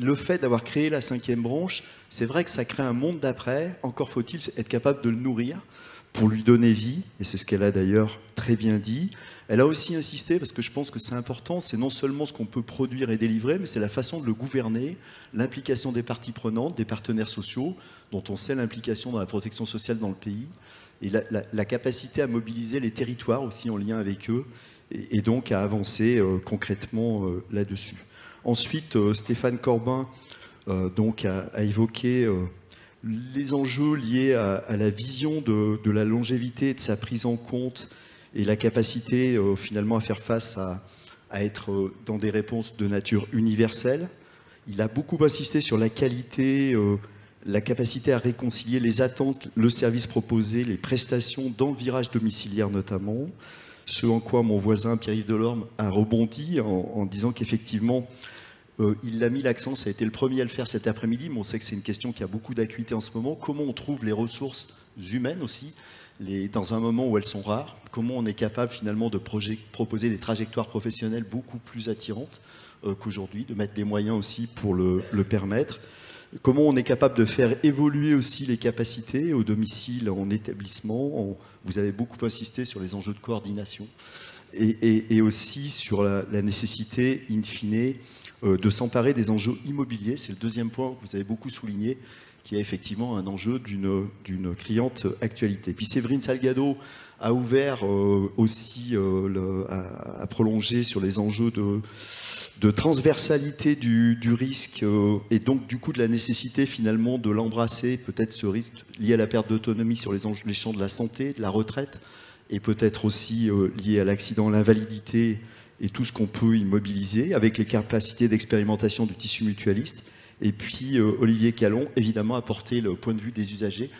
le fait d'avoir créé la 5e branche. C'est vrai que ça crée un monde d'après, encore faut-il être capable de le nourrir pour lui donner vie, et c'est ce qu'elle a d'ailleurs très bien dit. Elle a aussi insisté, parce que je pense que c'est important, c'est non seulement ce qu'on peut produire et délivrer, mais c'est la façon de le gouverner, l'implication des parties prenantes, des partenaires sociaux, dont on sait l'implication dans la protection sociale dans le pays, et la capacité à mobiliser les territoires aussi en lien avec eux, et donc à avancer concrètement là-dessus. Ensuite, Stéphane Corbin donc a évoqué les enjeux liés à la vision de la longévité et de sa prise en compte et la capacité finalement à faire face à être dans des réponses de nature universelle. Il a beaucoup insisté sur la qualité, la capacité à réconcilier les attentes, le service proposé, les prestations dans le virage domiciliaire notamment. Ce en quoi mon voisin Pierre-Yves Delorme a rebondi en disant qu'effectivement, il a mis l'accent, ça a été le premier à le faire cet après-midi, mais on sait que c'est une question qui a beaucoup d'acuité en ce moment. Comment on trouve les ressources humaines aussi, dans un moment où elles sont rares? Comment on est capable finalement de proposer des trajectoires professionnelles beaucoup plus attirantes qu'aujourd'hui, de mettre des moyens aussi pour le permettre? Comment on est capable de faire évoluer aussi les capacités au domicile, en établissement? Vous avez beaucoup insisté sur les enjeux de coordination. et aussi sur la nécessité, in fine, de s'emparer des enjeux immobiliers. C'est le deuxième point que vous avez beaucoup souligné, qui est effectivement un enjeu d'une criante actualité. Puis Séverine Salgado a ouvert aussi, à prolonger sur les enjeux de transversalité du risque et donc du coup de la nécessité finalement de l'embrasser, peut-être ce risque lié à la perte d'autonomie sur les champs de la santé, de la retraite, et peut-être aussi lié à l'accident, l'invalidité et tout ce qu'on peut immobiliser, avec les capacités d'expérimentation du tissu mutualiste. Et puis Olivier Callon, évidemment, a porté le point de vue des usagers.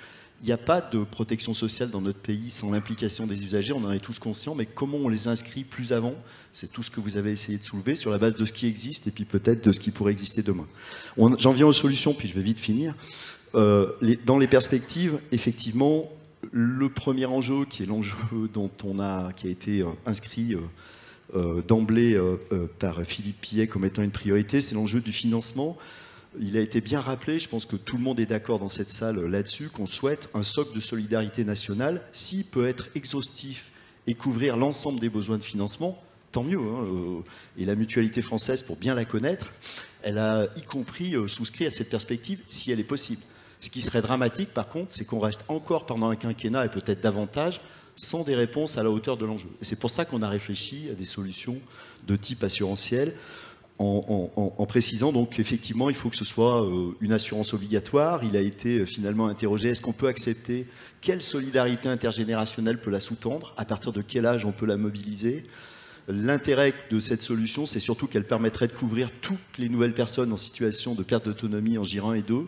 Il n'y a pas de protection sociale dans notre pays sans l'implication des usagers, on en est tous conscients, mais comment on les inscrit plus avant, c'est tout ce que vous avez essayé de soulever sur la base de ce qui existe et puis peut-être de ce qui pourrait exister demain. J'en viens aux solutions, puis je vais vite finir. Dans les perspectives, effectivement, le premier enjeu, qui est l'enjeu qui a été inscrit d'emblée par Philippe Pillet comme étant une priorité, c'est l'enjeu du financement. Il a été bien rappelé, je pense que tout le monde est d'accord dans cette salle là-dessus, qu'on souhaite un socle de solidarité nationale. S'il peut être exhaustif et couvrir l'ensemble des besoins de financement, tant mieux. Et la mutualité française, pour bien la connaître, elle a y compris souscrit à cette perspective si elle est possible. Ce qui serait dramatique, par contre, c'est qu'on reste encore pendant un quinquennat et peut-être davantage sans des réponses à la hauteur de l'enjeu. Et c'est pour ça qu'on a réfléchi à des solutions de type assurantiel, en précisant donc effectivement il faut que ce soit une assurance obligatoire. Il a été finalement interrogé, est-ce qu'on peut accepter, quelle solidarité intergénérationnelle peut la sous-tendre, à partir de quel âge on peut la mobiliser. L'intérêt de cette solution, c'est surtout qu'elle permettrait de couvrir toutes les nouvelles personnes en situation de perte d'autonomie en GIR 1 et 2,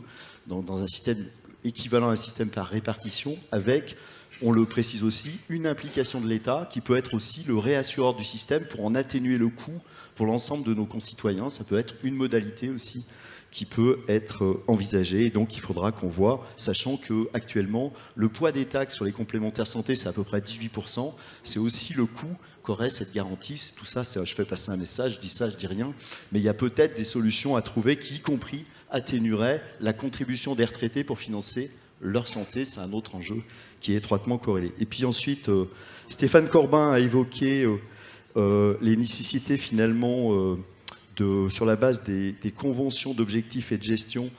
dans un système équivalent à un système par répartition, avec, on le précise aussi, une implication de l'État qui peut être aussi le réassureur du système pour en atténuer le coût pour l'ensemble de nos concitoyens. Ça peut être une modalité aussi qui peut être envisagée. Et donc, il faudra qu'on voit, sachant qu'actuellement, le poids des taxes sur les complémentaires santé, c'est à peu près 18%. C'est aussi le coût qu'aurait cette garantie. Tout ça, je fais passer un message, je dis ça, je dis rien. Mais il y a peut-être des solutions à trouver qui, y compris, atténueraient la contribution des retraités pour financer leur santé. C'est un autre enjeu qui est étroitement corrélé. Et puis ensuite, Stéphane Corbin a évoqué les nécessités finalement sur la base des conventions d'objectifs et de gestion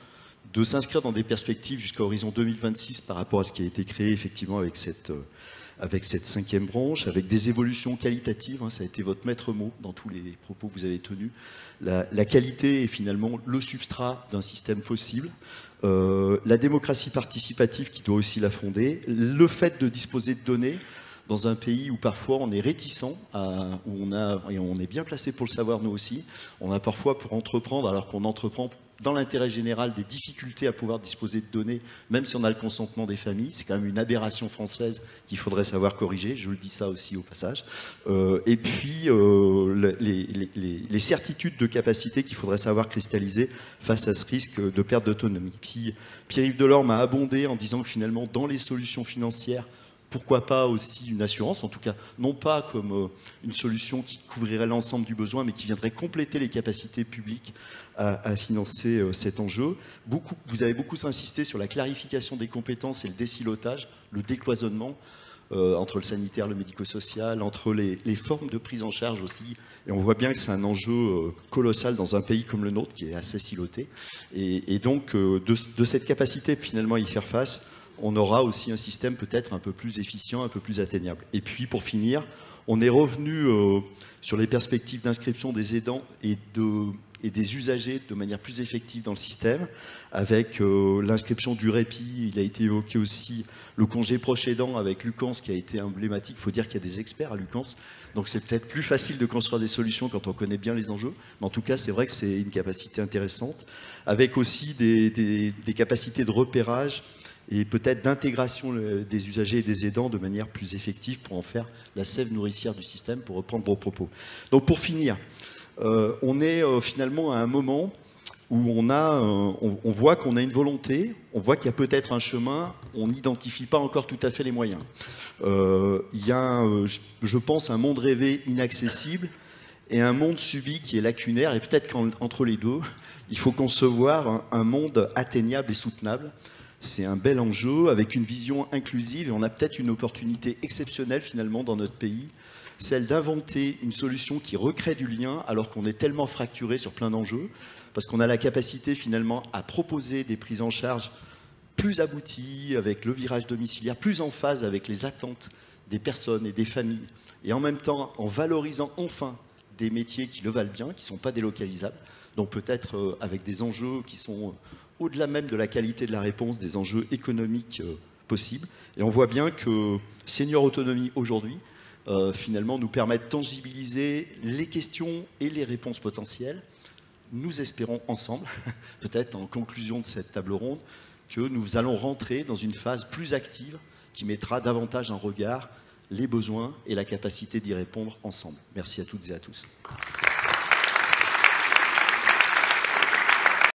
de s'inscrire dans des perspectives jusqu'à horizon 2026 par rapport à ce qui a été créé effectivement avec cette cinquième branche, avec des évolutions qualitatives, ça a été votre maître mot dans tous les propos que vous avez tenus. La qualité est finalement le substrat d'un système possible. La démocratie participative qui doit aussi la fonder, le fait de disposer de données dans un pays où parfois on est réticent, où on est bien placé pour le savoir nous aussi, on a parfois pour entreprendre, alors qu'on entreprend dans l'intérêt général, des difficultés à pouvoir disposer de données, même si on a le consentement des familles. C'est quand même une aberration française qu'il faudrait savoir corriger, je le dis ça aussi au passage. Et puis les certitudes de capacité qu'il faudrait savoir cristalliser face à ce risque de perte d'autonomie. Puis Pierre-Yves Delorme a abondé en disant que finalement dans les solutions financières, pourquoi pas aussi une assurance, en tout cas non pas comme une solution qui couvrirait l'ensemble du besoin, mais qui viendrait compléter les capacités publiques à financer cet enjeu. Vous avez beaucoup insisté sur la clarification des compétences et le désilotage, le décloisonnement entre le sanitaire, le médico-social, entre les formes de prise en charge aussi. Et on voit bien que c'est un enjeu colossal dans un pays comme le nôtre, qui est assez siloté. Et donc, de cette capacité finalement à y faire face, on aura aussi un système peut-être un peu plus efficient, un peu plus atteignable. Et puis, pour finir, on est revenu sur les perspectives d'inscription des aidants et des usagers de manière plus effective dans le système, avec l'inscription du répit. Il a été évoqué aussi le congé proche aidant avec Lucans, qui a été emblématique. Il faut dire qu'il y a des experts à Lucans, donc c'est peut-être plus facile de construire des solutions quand on connaît bien les enjeux. Mais en tout cas, c'est vrai que c'est une capacité intéressante, avec aussi des capacités de repérage et peut-être d'intégration des usagers et des aidants de manière plus effective pour en faire la sève nourricière du système, pour reprendre vos propos. Donc pour finir, on est finalement à un moment où on voit qu'on a une volonté, on voit qu'il y a peut-être un chemin, on n'identifie pas encore tout à fait les moyens. Il y a, je pense, un monde rêvé inaccessible et un monde subi qui est lacunaire, et peut-être qu'entre les deux, il faut concevoir un monde atteignable et soutenable. C'est un bel enjeu avec une vision inclusive, et on a peut-être une opportunité exceptionnelle finalement dans notre pays. celle d'inventer une solution qui recrée du lien alors qu'on est tellement fracturé sur plein d'enjeux, parce qu'on a la capacité finalement à proposer des prises en charge plus abouties, avec le virage domiciliaire, plus en phase avec les attentes des personnes et des familles, et en même temps en valorisant enfin des métiers qui le valent bien, qui ne sont pas délocalisables, donc peut-être avec des enjeux qui sont au-delà même de la qualité de la réponse, des enjeux économiques possibles. Et on voit bien que Senior Autonomie aujourd'hui, finalement, nous permet de tangibiliser les questions et les réponses potentielles. Nous espérons ensemble, peut-être en conclusion de cette table ronde, que nous allons rentrer dans une phase plus active qui mettra davantage en regard les besoins et la capacité d'y répondre ensemble. Merci à toutes et à tous.